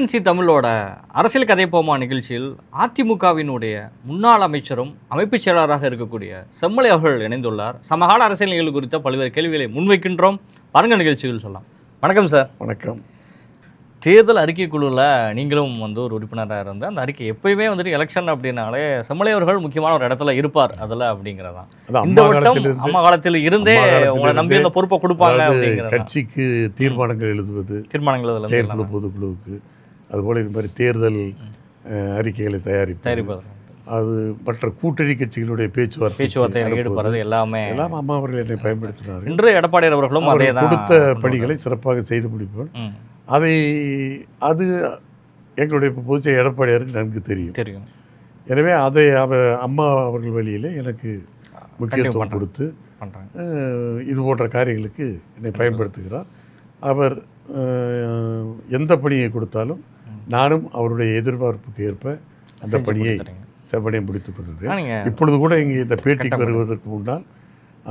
DNC தமிழோட அரசியல் கதை போமா நிகழ்ச்சியில் அதிமுகவினுடைய முன்னாள் அமைச்சரும் அமைப்புச் செயலாளராக இருக்கக்கூடிய செம்மலை அவர்கள் இணைந்துள்ளார். சமகால அரசியல் நிகழ்வு குறித்த பல்வேறு கேள்விகளை முன்வைக்கின்றோம். பாருங்க நிகழ்ச்சிகள் சொல்லலாம். வணக்கம் சார். வணக்கம். தேர்தல் அறிக்கை குழுவில் நீங்களும் ஒரு உறுப்பினராக இருந்த அந்த அறிக்கை எப்பயுமே எலெக்ஷன் அப்படின்னாலே செம்மலை அவர்கள் முக்கியமான ஒரு இடத்துல இருப்பார் அதில் அப்படிங்கிறதான். இந்த வட்டம் அம்மா காலத்தில் இருந்தே உங்களை நம்பி அந்த பொறுப்பை கொடுப்பாங்க அப்படிங்கிற கட்சிக்கு தீர்மானங்கள் எழுதுவது, செயற்குழு பொதுக்குழுவுக்கு, அதுபோல் இது மாதிரி தேர்தல் அறிக்கைகளை தயாரிப்பது, அது மற்ற கூட்டணி கட்சிகளுடைய பேச்சுவார்த்தை ஈடுபடுறது எல்லாமே எல்லாம் அம்மா அவர்கள் என்னை பயன்படுத்தினார். இன்று எடப்பாடி அவர்களும் அதே கொடுத்த பணிகளை சிறப்பாக செய்து முடிப்போம். அது எங்களுடைய பொதுச்செயலாளர் எடப்பாடியாருக்கு நன்கு தெரியும். எனவே அதை அம்மா அவர்கள் வழியிலே எனக்கு முக்கியத்துவம் கொடுத்து இது போன்ற காரியங்களுக்கு என்னை பயன்படுத்துகிறார். அவர் எந்த பணியை கொடுத்தாலும் நானும் அவருடைய எதிர்பார்ப்புக்கு ஏற்ப அந்த பணியை செவ்வனையை முடித்துக் கொண்டிருக்கிறேன். இப்பொழுது கூட இங்கே இந்த பேட்டிக்கு வருவதற்கு முன்னால்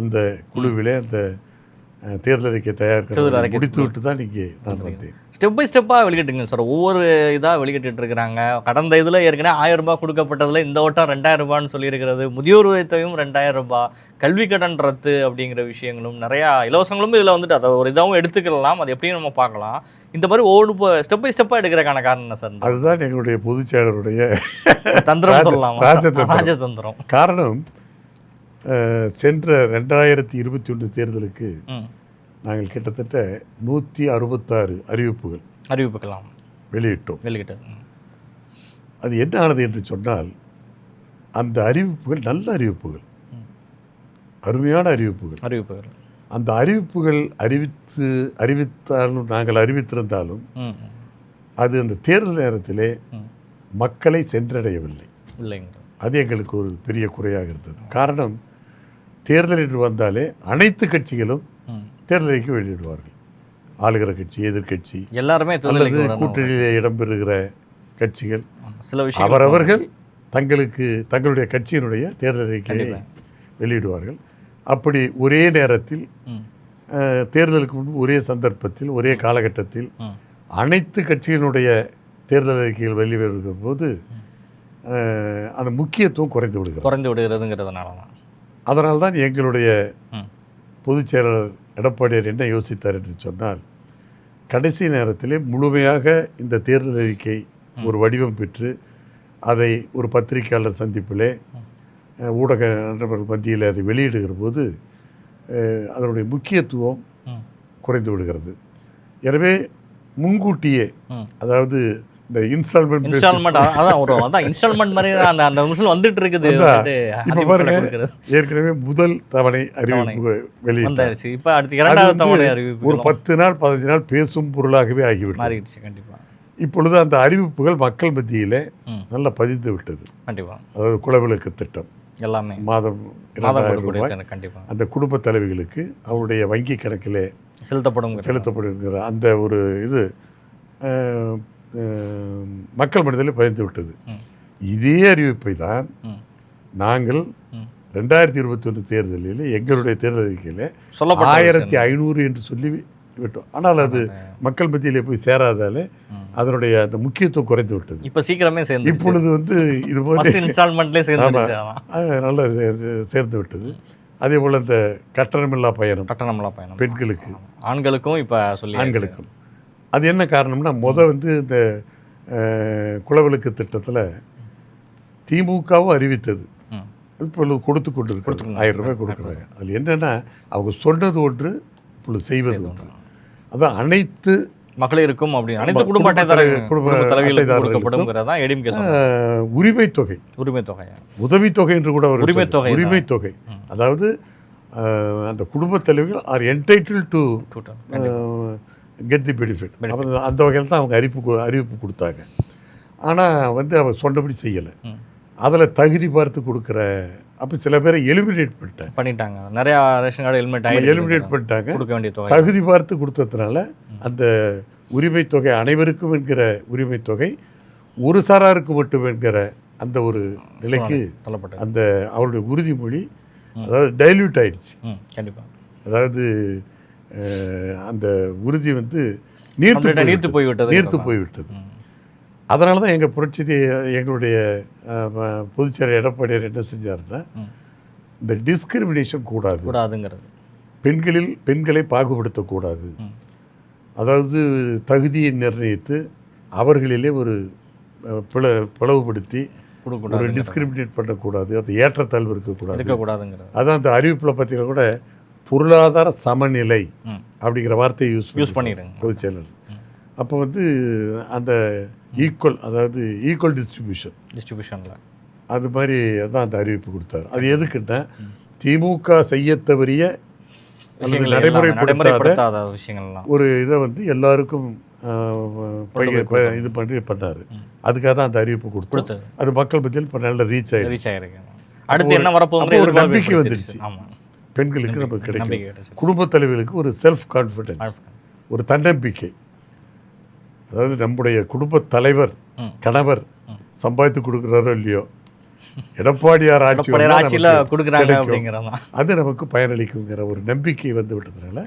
அந்த குழுவிலே அந்த தேர்தல் அறிக்கை தயார் முடித்து விட்டு தான் இங்கே நான் வந்தேன். ஸ்டெப் பை ஸ்டெப்பாக வெளியிட்டுங்க சார். ஒவ்வொரு இதாக வெளியிட்டு இருக்கிறாங்க. கடந்த இதில் ஏற்கனவே 1000 ரூபாய் கொடுக்கப்பட்டதில் இந்த வட்டம் 2000 ரூபான்னு சொல்லியிருக்கிறது. முதியோர் உதவித்தொகையும் 2000 ரூபாய், கல்வி கடன் ரத்து அப்படிங்கிற விஷயங்களும் நிறையா இலவசங்களும் இதில் அதை ஒரு இதாகவும் எடுத்துக்கலாம். அது எப்படியும் நம்ம பார்க்கலாம். இந்த மாதிரி ஒவ்வொரு ஸ்டெப் பை ஸ்டெப்பாக எடுக்கிறக்கான காரணம் என்ன சார்? அதுதான் எங்களுடைய பொதுச் செயலருடைய தந்திரம் சொல்லலாம், ராஜதந்திரம். காரணம், சென்ற 2021 தேர்தலுக்கு நாங்கள் கிட்டத்தட்ட 166 அறிவிப்புகள் வெளியிட்டோம். அது என்ன ஆனது என்று சொன்னால், அந்த அறிவிப்புகள் நல்ல அறிவிப்புகள், அருமையான அறிவிப்புகள். அந்த அறிவிப்புகள் அறிவித்தாலும் நாங்கள் அறிவித்திருந்தாலும் அது அந்த தேர்தல் நேரத்திலே மக்களை சென்றடையவில்லை. அது எங்களுக்கு ஒரு பெரிய குறையாக இருந்தது. காரணம், தேர்தல் என்று வந்தாலே அனைத்து கட்சிகளும் தேர்தல் அறிக்கை வெளியிடுவார்கள். ஆளுகிற கட்சி, எதிர்கட்சி, எல்லாருமே அல்லது கூட்டணியிலே இடம்பெறுகிற கட்சிகள் அவரவர்கள் தங்களுடைய கட்சியினுடைய தேர்தல் அறிக்கையை வெளியிடுவார்கள். அப்படி ஒரே நேரத்தில் தேர்தலுக்கு முன்பு ஒரே சந்தர்ப்பத்தில் ஒரே காலகட்டத்தில் அனைத்து கட்சிகளுடைய தேர்தல் அறிக்கைகள் வெளிவருகிற போது அந்த முக்கியத்துவம் குறைந்து விடுகிறதுங்கிறதுனால தான். அதனால தான் எங்களுடைய பொதுச் செயலாளர் எடப்பாடியார் என்ன யோசித்தார் என்று சொன்னால், கடைசி நேரத்திலே முழுமையாக இந்த தேர்தல் அறிக்கை ஒரு வடிவம் பெற்று அதை ஒரு பத்திரிகையாளர் சந்திப்பிலே ஊடக நண்பர்கள் மத்தியில் அதை வெளியிடுகிற போது அதனுடைய முக்கியத்துவம் குறைந்து விடுகிறது. எனவே முன்கூட்டியே, அதாவது இந்த இன்ஸ்டால்மெண்ட் மாதிரி அந்த நிமிஷம் வந்துட்டு இருக்குது. இப்போ பாருங்க, ஏற்கனவே முதல் தவணை அறிவிப்பு வெளியிட்டாச்சு. இப்போ அடுத்து இரண்டாவது தவணை அறிவிப்பு ஒரு 10 நாள் 15 நாள் பேசும் பொருளாகவே ஆகிவிட்டது. கண்டிப்பாக இப்பொழுது அந்த அறிவிப்புகள் மக்கள் மத்தியிலே நல்லா பதிந்து விட்டது. கண்டிப்பாக. அதாவது குலவிளக்கு திட்டம் எல்லாமே மாதம் 2000 ரூபாய் அந்த குடும்ப தலைவிகளுக்கு அவருடைய வங்கி கணக்கிலே செலுத்தப்படுகிற அந்த ஒரு இது மக்கள் மனதில் பதிந்து விட்டது. இதே அறிவிப்பை தான் நாங்கள் 2021 தேர்தலில் எங்களுடைய தேர்தல் அறிக்கையில் 1500 என்று சொல்லி விட்டோம். ஆனால் அது மக்கள் மத்தியிலே போய் சேராதால அதனுடைய அந்த முக்கியத்துவம் குறைந்து விட்டது. இப்போ சீக்கிரமே இப்பொழுது இது போல நல்லா சேர்ந்து விட்டது. அதே போல் இந்த கட்டணமில்லா பயணம் பெண்களுக்கு, ஆண்களுக்கும் இப்போ ஆண்களுக்கும் அது என்ன காரணம்னா, இந்த குலவிளக்கு திட்டத்தில் திமுகவும் அறிவித்தது, இப்பொழுது கொடுத்து கொண்டு இருக்கிறது. 1000 ரூபாய் கொடுக்குறாங்க. அதில் என்னென்னா, அவங்க சொன்னது ஒன்று, இப்பொழுது செய்வது ஒன்று. அதான் அனைத்து மகளிருக்கும் அனைத்து குடும்ப உரிமைத்தொகை, உதவித்தொகை என்று கூட உரிமைத்தொகை. அதாவது அந்த குடும்ப தலைவர்கள் are entitled to get the benefit. அந்த வகையில் தான் அவங்க அறிவிப்பு கொடுத்தாங்க. ஆனால் அவர் சொன்னபடி செய்யலை. அதில் தகுதி பார்த்து கொடுக்குற அப்போ சில பேரை எலிமினேட் பண்ணிட்டாங்க. நிறையா ரேஷன் கார்டு எலிமினேட் பண்ணிட்டாங்க. தகுதி பார்த்து கொடுத்ததுனால அந்த உரிமைத்தொகை அனைவருக்கும் என்கிற உரிமைத்தொகை ஒரு சாராருக்கு மட்டும் என்கிற அந்த ஒரு நிலைக்கு அந்த அவருடைய உறுதிமொழி அதாவது டைல்யூட் ஆயிடுச்சு. கண்டிப்பாக. அதாவது அந்த உறுதி நீர்த்து போய்விட்டது. அதனால தான் எங்களுடைய பொதுச்செயலர் எடப்பாடியார் என்ன செஞ்சாருன்னா, இந்த டிஸ்கிரிமினேஷன் கூடாதுங்கிறது, பெண்களை பாகுபடுத்தக்கூடாது, அதாவது தகுதியை நிர்ணயித்து அவர்களிலே ஒரு பிளவுபடுத்தி ஒரு டிஸ்கிரிமினேட் பண்ணக்கூடாது, அது ஏற்றத்தாழ்வு இருக்கக்கூடாதுங்கிறது. அதான் அந்த அறிவிப்பில் பார்த்தீங்கன்னா கூட பொருளாதார சமநிலை அப்படிங்கிற வார்த்தையை யூஸ் பண்ணிடுங்க பொதுச் செயலர். அப்போ அந்த ஈக்குவல், அதாவது ஈக்குவல் டிஸ்ட்ரிபியூஷனில் அது மாதிரி தான் அந்த அறிவிப்பு கொடுத்தாரு. அது எதுக்குன்னா, திமுக செய்ய தவறிய நடைமுறைப்படுத்தாத விஷயங்கள்லாம் ஒரு இதை எல்லாருக்கும் இது பண்ணார். அதுக்காக தான் அந்த அறிவிப்பு கொடுத்தது. அது மக்கள் மத்தியில் இப்போ நல்ல ரீச் ஆயிருக்கு. அடுத்து என்ன வரப்போகுது ஒரு நம்பிக்கை வந்துடுச்சு பெண்களுக்கு, நமக்கு கிடைக்கும். குடும்பத் தலைவர்களுக்கு ஒரு செல்ஃப் கான்ஃபிடன்ஸ், ஒரு தன்னம்பிக்கை. அதாவது நம்முடைய குடும்பத் தலைவர் கணவர் சம்பாதித்து கொடுக்குறாரோ இல்லையோ, எடப்பாடியார் ஆட்சியில் கொடுக்குறாங்க, அது நமக்கு பயனளிக்குங்கிற ஒரு நம்பிக்கை வந்து விட்டதுனால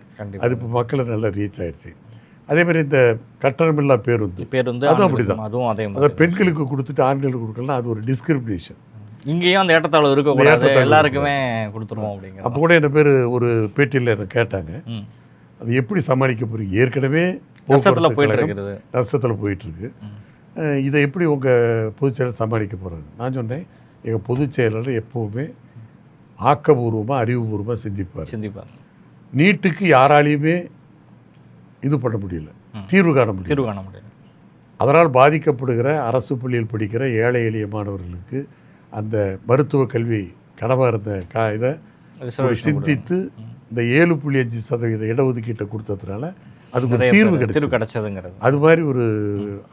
அது இப்போ மக்களை நல்லா ரீச் ஆயிடுச்சு. அதே மாதிரி இந்த கட்டணமில்லா பேருந்து அதுவும் அப்படிதான். அதை பெண்களுக்கு கொடுத்துட்டு ஆண்களுக்கு கொடுக்கலாம், அது ஒரு டிஸ்கிரிமினேஷன். இங்கேயும் அந்த ஏற்றத்தாழ்வு இருக்கக்கூடாது, எல்லாருக்குமே கொடுத்துருவோம் அப்படிங்கிற. அப்போ கூட என்ன பேர் ஒரு பேட்டியில் என்ன கேட்டாங்க, அது எப்படி சமாளிக்க போறீங்க, ஏற்கனவே நஷ்டத்தில் போயிட்டுருக்கு, இதை எப்படி உங்கள் பொதுச் செயலர் சமாளிக்க போகிறாங்க? நான் சொன்னேன், எங்கள் பொதுச் செயலர் எப்போவுமே ஆக்கபூர்வமாக அறிவுபூர்வமாக சிந்திப்பார். நீட்டுக்கு யாராலையுமே இது பண்ண முடியல, தீர்வு காண முடியல. அதனால் பாதிக்கப்படுகிற அரசு பள்ளியில் படிக்கிற ஏழை எளிய மாணவர்களுக்கு அந்த மருத்துவ கல்வி கனவாக இருந்த இதை சிந்தித்து இந்த 7.5% இடஒதுக்கீட்டை கொடுத்ததுனால அதுக்கு ஒரு தீர்வு கிடைச்சதுங்கிறது. அது மாதிரி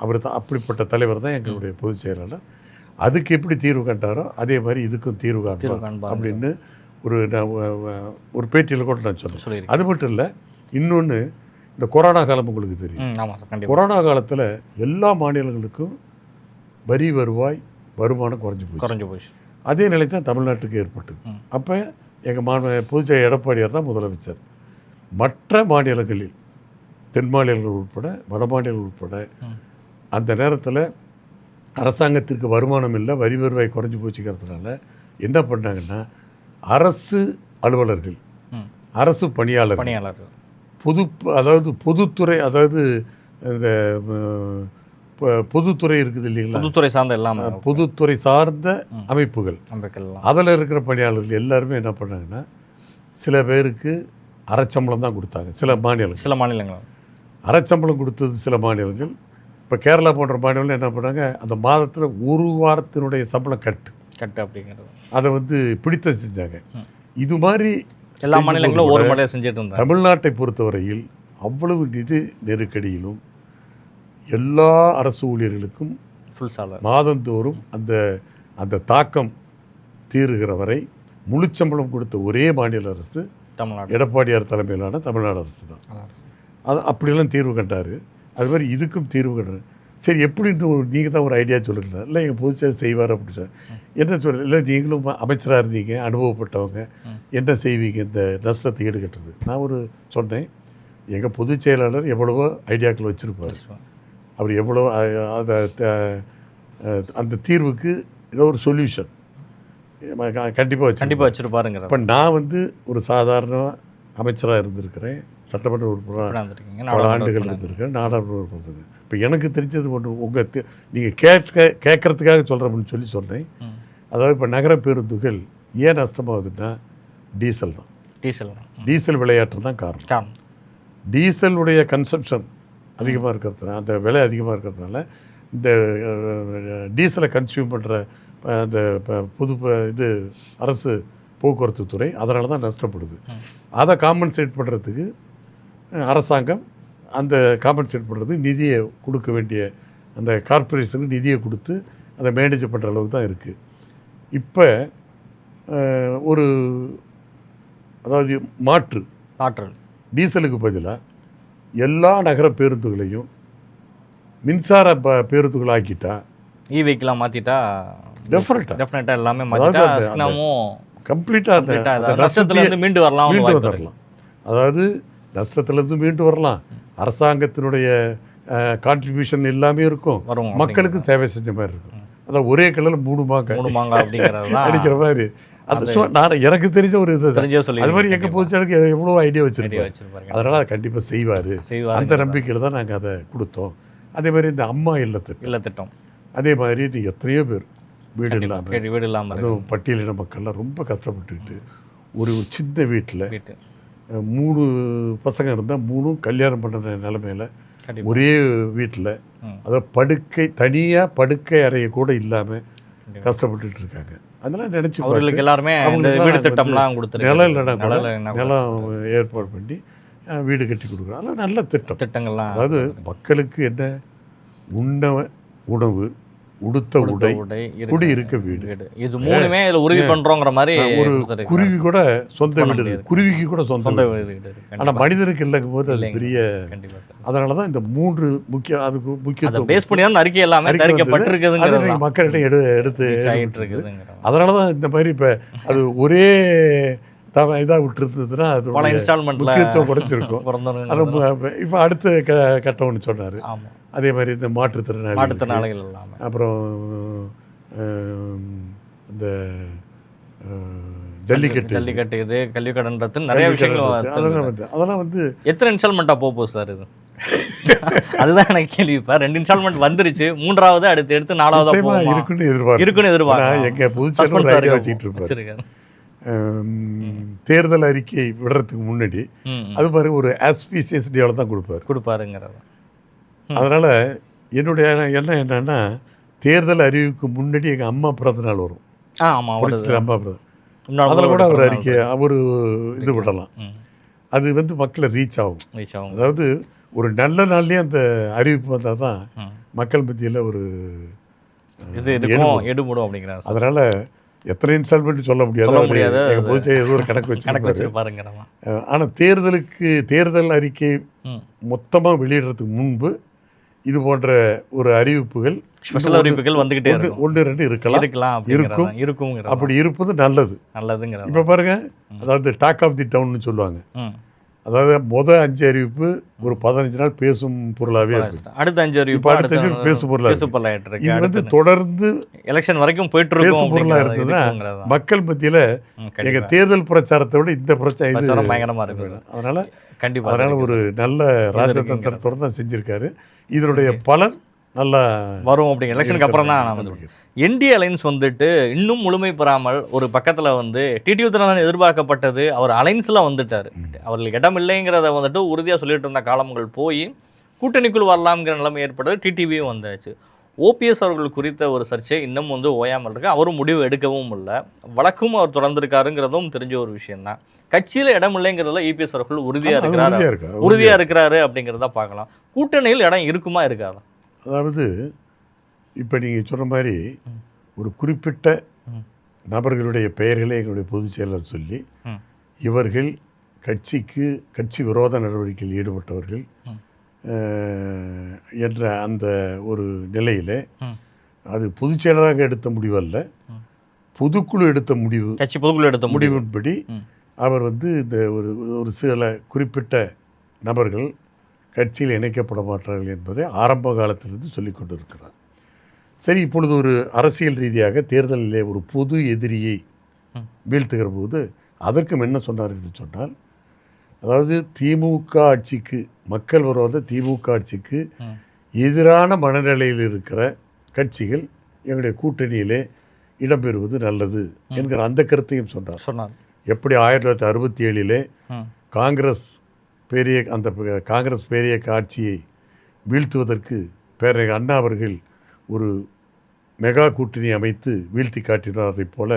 அவர் தான், அப்படிப்பட்ட தலைவர் தான் எங்களுடைய பொதுச் செயலாளர். அதுக்கு எப்படி தீர்வு கண்டாரோ அதே மாதிரி இதுக்கும் தீர்வு காண்பார் அப்படின்னு ஒரு பேட்டியில் கூட நான் சொன்னேன். அது மட்டும் இல்லை, இன்னொன்று, இந்த கொரோனா காலம் உங்களுக்கு தெரியும். கொரோனா காலத்தில் எல்லா மாநிலங்களுக்கும் வரி வருமானம் குறைஞ்சு போச்சு. அதே நிலை தான் தமிழ்நாட்டுக்கு ஏற்பட்டது. அப்போ எங்கள் பொதுச்செயலர் எடப்பாடியார் தான் முதலமைச்சர். மற்ற மாநிலங்களில், தென் மாநிலங்கள் உட்பட வட மாநிலங்கள் உட்பட, அந்த நேரத்தில் அரசாங்கத்திற்கு வருமானம் இல்லை, வரி வருவாய் குறைஞ்சி போச்சுக்கிறதுனால என்ன பண்ணாங்கன்னா, அரசு அலுவலர்கள், அரசு பணியாளர்கள், பொதுத்துறை, அதாவது இந்த பொதுத்துறை இருக்குது இல்லைங்களா, பொதுத்துறை சார்ந்த அமைப்புகள், அதில் இருக்கிற பணியாளர்கள் எல்லாருமே என்ன பண்ணாங்கன்னா, சில பேருக்கு அரைச்சம்பளம் தான் கொடுத்தாங்க. சில மாநிலங்கள் அரைச்சம்பளம் கொடுத்தது. சில மாநிலங்கள், இப்போ கேரளா போன்ற மாநிலங்கள் என்ன பண்ணாங்க, அந்த மாதத்தில் ஒரு வாரத்தினுடைய சம்பளம் கட்டு அப்படிங்கிறது அதை பிடித்த செஞ்சாங்க. இது மாதிரி எல்லா மாநிலங்களும் ஒரு முறையாக செஞ்சுட்டு இருந்தாங்க. தமிழ்நாட்டை பொறுத்தவரையில் அவ்வளவு நிதி நெருக்கடியிலும் எல்லா அரசு ஊழியர்களுக்கும் மாதந்தோறும் அந்த தாக்கம் தீருகிற வரை முழுச்சம்பளம் கொடுத்த ஒரே மாநில அரசு எடப்பாடியார் தலைமையிலான தமிழ்நாடு அரசு தான். அது அப்படியெல்லாம் தீர்வு கண்டார். அது மாதிரி இதுக்கும் தீர்வு கண்டார். சரி, எப்படின்னு நீங்கள் தான் ஒரு ஐடியா சொல்லுங்களா? இல்லை, எங்கள் பொதுச்செயலர் செய்வார் அப்படின்னு சார். என்ன சொல்ல, இல்லை நீங்களும் அமைச்சராக இருந்தீங்க, அனுபவப்பட்டவங்க, என்ன செய்வீங்க இந்த நஷ்டத்தை ஈடுகட்டுறது? நான் சொன்னேன், எங்கள் பொதுச் செயலாளர் எவ்வளவோ ஐடியாக்கள் வச்சுருப்பார். அவர் எவ்வளோ அந்த தீர்வுக்கு ஏதோ ஒரு சொல்யூஷன் கண்டிப்பாக வச்சுருப்பாருங்க. இப்போ நான் ஒரு சாதாரண அமைச்சராக இருந்திருக்கிறேன், சட்டமன்ற உறுப்பினராக பல ஆண்டுகள் இருந்திருக்கிறேன், நாடாளுமன்ற உறுப்பினர். இப்போ எனக்கு தெரிஞ்சது ஒன்று நீங்கள் கேட்கறதுக்காக சொல்கிறோம்னு சொன்னேன். அதாவது இப்போ நகர பேருந்துகள் ஏன் நஷ்டமாகுதுன்னா டீசல் விளையாட்டு தான் காரணம். டீசலுடைய கன்சம்ஷன் அதிகமாக இருக்கிறதுனால, அந்த விலை அதிகமாக இருக்கிறதுனால, இந்த டீசலை கன்சியூம் பண்ணுற அந்த இது அரசு போக்குவரத்து துறை அதனால தான் நஷ்டப்படுது. அதை காம்பன்சேட் பண்ணுறதுக்கு அரசாங்கம் அந்த காம்பன்சேட் பண்ணுறது நிதியை கொடுக்க வேண்டிய அந்த கார்பரேஷனுக்கு நிதியை கொடுத்து அதை மேனேஜ் பண்ணுற அளவுக்கு தான் இருக்குது. இப்போ அதாவது மாற்று டீசலுக்கு பதிலாக எல்லா நகர பேருந்துகளையும் மின்சார பேருந்துகள் ஆக்கிட்டா, வெஹிக்கிளாக மாற்றிட்டா டெஃபினட்டாக எல்லாமே கம்ப்ளீட்டாக நஷ்டத்துலேருந்து மீண்டு வரலாம். அதாவது நஷ்டத்துலேருந்து மீண்டு வரலாம். அரசாங்கத்தினுடைய கான்ட்ரிபியூஷன் எல்லாமே இருக்கும், மக்களுக்கு சேவை செஞ்ச மாதிரி இருக்கும். அதான் ஒரே கல்லில் 3 மாங்காய் அடிக்கிற மாதிரி. அது நான் எனக்கு தெரிஞ்ச ஒரு இது அது மாதிரி எங்கள் பொதுச்செயலருக்கு எவ்வளோ ஐடியா வச்சுருக்கேன். அதனால் அதை கண்டிப்பாக செய்வார். அந்த நம்பிக்கையில் தான் நாங்கள் அதை கொடுத்தோம். அதே மாதிரி இந்த அம்மா இல்லத்திட்டம் அதே மாதிரி எத்தனையோ பேர் வீடு இல்லாமல் அதுவும் பட்டியலின மக்கள்லாம் ரொம்ப கஷ்டப்பட்டுக்கிட்டு ஒரு சின்ன வீட்டில் 3 பசங்க இருந்தால் 3 கல்யாணம் பண்ணுற நிலைமையில் ஒரே வீட்டில் அதாவது தனியாக படுக்கை அறையை கூட இல்லாமல் கஷ்டப்பட்டுட்டு இருக்காங்க. அதெல்லாம் நினச்சி எல்லாருமே நிலம் ஏற்பாடு பண்ணி வீடு கட்டி கொடுக்குறோம். அதெல்லாம் நல்ல திட்டங்கள்லாம். அதாவது மக்களுக்கு என்ன உணவு, உடுத்த உடை, குடி இருக்க வீடு, இது மூணுமே இதில் உறுதி பண்ணுறோங்கிற மாதிரி. ஒரு குருவி கூட சொந்த வீடு, குருவிக்கு கூட சொந்த வீடு. ஆனால் மனிதனுக்கு இல்லைங்கும் போது அது பெரிய. அதனால தான் இந்த 3 முக்கியத்துவம் பேஸ் பண்ணி தான் அறிக்கை எல்லாமே தயாரிக்கப்பட்டிருக்குது, மக்களிடம் எடுத்து. அதனால தான் இந்த மாதிரி இப்போ அது ஒரே இதாக விட்டுருந்ததுன்னா அது முக்கியத்துவம் குறைச்சிருக்கும். இப்போ அடுத்த கட்டம்னு சொன்னார். அதே மாதிரி இந்த மாற்றுத்திறனாளிகள் அப்புறம் இந்த ஜல்லிக்கட்டு இது கல்வி கடன்றது நிறைய விஷயங்கள். அதெல்லாம் வந்து எத்தனை இன்ஸ்டால்மெண்ட்டாக போகுது சார் இது? அதுதான் எனக்கு கேள்வி. இப்போ 2 இன்ஸ்டால்மெண்ட் வந்துருச்சு, 3வது எடுத்து 4வது இருக்குன்னு எதிர்பார்க்கிறேன். எங்கள் புதுச்சேரி ஐடியா வச்சுக்கிட்டு இருப்பாரு. தேர்தல் அறிக்கை விடுறதுக்கு முன்னாடி அது மாதிரி ஒரு ஆஸ்பீசியஸ்டியால் தான் கொடுப்பாருங்கிறது. அதனால் என்னுடைய எண்ணம் என்னன்னா, தேர்தல் அறிவிக்கு முன்னாடி எங்கள் அம்மா பிறந்தநாள் வரும். அம்மா பிறந்த அதில் கூட ஒரு அறிக்கை ஒரு இது விடலாம். அது வந்து மக்களை ரீச் ஆகும். அதாவது ஒரு நல்ல நாள்லேயே அந்த அறிவிப்பு வந்தால் தான் மக்கள் மத்தியில் ஒரு எடுபடும் அப்படிங்கிறாங்க. அதனால் எத்தனை இன்ஸ்டால்மெண்ட் சொல்ல முடியாது. எங்கள் பொதுச்செயலர் ஏதோ ஒரு கணக்கு வச்சு. ஆனால் தேர்தல் அறிக்கை மொத்தமாக வெளியிடுறதுக்கு முன்பு இது போன்ற ஒரு அறிவிப்புகள், ஸ்பெஷல் அறிவிப்புகள் வந்துகிட்டே 1-2 இருக்கும். அப்படி இருப்பது நல்லதுங்கிறது. இப்போ பாருங்க, அதாவது டாக் ஆஃப் தி டவுன்னு சொல்லுவாங்க. அதாவது 5 அறிவிப்பு ஒரு 15 நாள் பேசும் பொருளாகவே இருக்கு. அடுத்த 5 அறிவிப்பு அடுத்த பேசும் பொருளாக இது வந்து தொடர்ந்து எலெக்ஷன் வரைக்கும் போயிட்டு பேசும் பொருளாக இருந்ததுன்னா மக்கள் மத்தியில் எங்கள் தேர்தல் பிரச்சாரத்தை விட இந்த பிரச்சாரம் பயங்கரமாக இருக்கு. அதனால ஒரு நல்ல ராஜதந்திரத்தோடு தான் செஞ்சிருக்காரு. இதனுடைய பலன் நல்லா வரும் அப்படிங்கிற எலெக்ஷனுக்கு அப்புறம் தான். என்டிஏ அலைன்ஸ் வந்துட்டு இன்னும் முழுமை பெறாமல் ஒரு பக்கத்தில் வந்து டிடிவி தினகரன் எதிர்பார்க்கப்பட்டது, அவர் அலைன்ஸில் வந்துட்டார். அவர்களுக்கு இடம் இல்லைங்கிறத வந்துட்டு உறுதியாக சொல்லிட்டு இருந்த காலங்கள் போய் கூட்டணிக்குள் வரலாம்ங்கிற நிலைமை ஏற்பட்டது. டிடிவியும் வந்தாச்சு. ஓபிஎஸ் அவர்கள் குறித்த ஒரு சர்ச்சை இன்னும் வந்து ஓயாமல் இருக்கு. அவரும் முடிவு எடுக்கவும் இல்லை, வழக்கும் அவர் தொடர்ந்துருக்காருங்கிறதும் தெரிஞ்ச ஒரு விஷயம்தான். கட்சியில் இடம் இல்லைங்கிறதுல இபிஎஸ் அவர்கள் உறுதியாக இருக்கிறாரு அப்படிங்கிறத பார்க்கலாம். கூட்டணியில் இடம் இருக்குமா இருக்காதா? அதாவது இப்போ நீங்கள் சொன்ன மாதிரி ஒரு குறிப்பிட்ட நபர்களுடைய பெயர்களை எங்களுடைய பொதுச் செயலர் சொல்லி இவர்கள் கட்சி விரோத நடவடிக்கையில் ஈடுபட்டவர்கள் என்ற அந்த ஒரு நிலையில் அது பொதுச் செயலராக எடுத்த முடிவு அல்ல, பொதுக்குழு எடுத்த முடிவு. கட்சி பொதுக்குழு எடுத்த முடிவின்படி அவர் வந்து இந்த ஒரு சில குறிப்பிட்ட நபர்கள் கட்சியில் இணைக்கப்பட மாட்டார்கள் என்பதை ஆரம்ப காலத்திலிருந்து சொல்லிக் கொண்டு இருக்கிறார். சரி, இப்பொழுது ஒரு அரசியல் ரீதியாக தேர்தலிலே ஒரு பொது எதிரியை வீழ்த்துகிற போது அதற்கும் என்ன சொன்னார் என்று சொன்னால், அதாவது திமுக ஆட்சிக்கு, மக்கள் விரோத திமுக ஆட்சிக்கு எதிரான மனநிலையில் இருக்கிற கட்சிகள் எங்களுடைய கூட்டணியிலே இடம்பெறுவது நல்லது என்கிற அந்த கருத்தையும் சொன்னார். எப்படி 1967 காங்கிரஸ் பேரிய ஆட்சியை வீழ்த்துவதற்கு பேரறிஞர் அண்ணா அவர்கள் ஒரு மெகா கூட்டணி அமைத்து வீழ்த்தி காட்டினார். அதை போல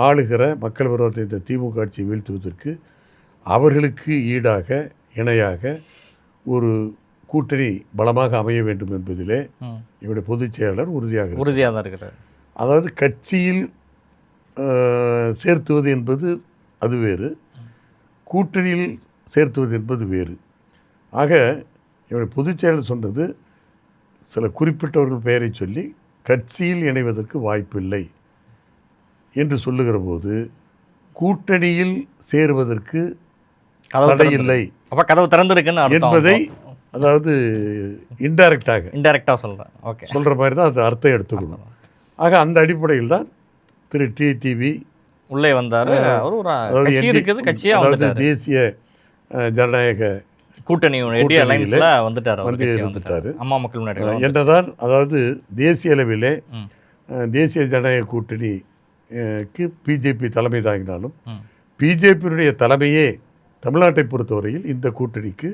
ஆளுகிற மக்கள் விரோத இந்த திமுக ஆட்சியை வீழ்த்துவதற்கு அவர்களுக்கு இணையாக ஒரு கூட்டணி பலமாக அமைய வேண்டும் என்பதிலே இவருடைய பொதுச் செயலாளர் உறுதியாக தான் இருக்கிறார். அதாவது கட்சியில் சேர்த்துவது என்பது அது வேறு, கூட்டணியில் சேர்த்துவது என்பது வேறு. ஆக இவருடைய பொதுச் செயலர் சொன்னது, சில குறிப்பிட்டவர்கள் பெயரை சொல்லி கட்சியில் இணைவதற்கு வாய்ப்பில்லை என்று சொல்லுகிற போது கூட்டணியில் சேருவதற்கு தடையில்லை கதவு திறந்திருக்குன்னு என்பதை அதாவது இன்டைரக்டாக சொல்கிறேன். ஓகே, சொல்கிற மாதிரி தான் அது அர்த்தம் எடுத்துக்கணும். ஆக அந்த அடிப்படையில் தான் திரு டிடிவி உள்ளே வந்தார். அவர் ஒரு கட்சி இருக்குது, கட்சியாக அதாவது தேசிய ஜனநாயக கூட்டணி அலைன்ஸ்ல வந்துட்டார். அம்மா மக்கள் முன்னாடி என்றதான், அதாவது தேசிய அளவிலே தேசிய ஜனநாயக கூட்டணிக்கு பிஜேபி தலைமை தாங்கினாலும் பிஜேபியுடைய தலைமையே தமிழ்நாட்டை பொறுத்தவரையில் இந்த கூட்டணிக்கு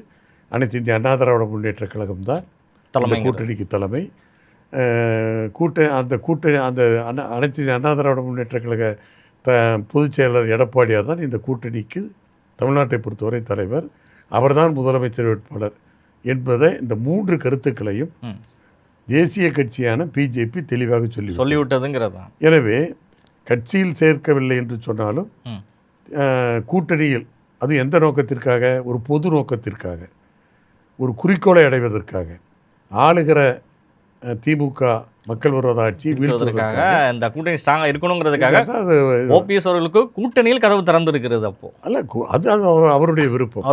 அனைத்து இந்திய அண்ணா திராவிட முன்னேற்ற கழகம் தான் கூட்டணிக்கு தலைமை. அந்த அனைத்து இந்திய அண்ணா திராவிட முன்னேற்ற கழக பொதுச் செயலாளர் எடப்பாடியார் தான் இந்த கூட்டணிக்கு தமிழ்நாட்டை பொறுத்தவரை தலைவர். அவர்தான் முதலமைச்சர் வேட்பாளர் என்பதை இந்த 3 கருத்துக்களையும் தேசிய கட்சியான பிஜேபி தெளிவாக சொல்லிவிட்டதுங்கிறது. எனவே கட்சியில் சேர்க்கவில்லை என்று சொன்னாலும் கூட்டணியில் அது எந்த நோக்கத்திற்காக, ஒரு பொது நோக்கத்திற்காக, ஒரு குறிக்கோளை அடைவதற்காக, ஆளுகிற திமுக மக்கள் விரோத ஆட்சி வீழ்த்துவதற்காக, இந்த கூட்டணி ஸ்ட்ராங்காக இருக்கணுங்கிறதுக்காக ஓபிஎஸ் அவர்களுக்கு கூட்டணியில் கதவு திறந்திருக்கிறது. அப்போ அல்ல, அது அவருடைய விருப்பம்,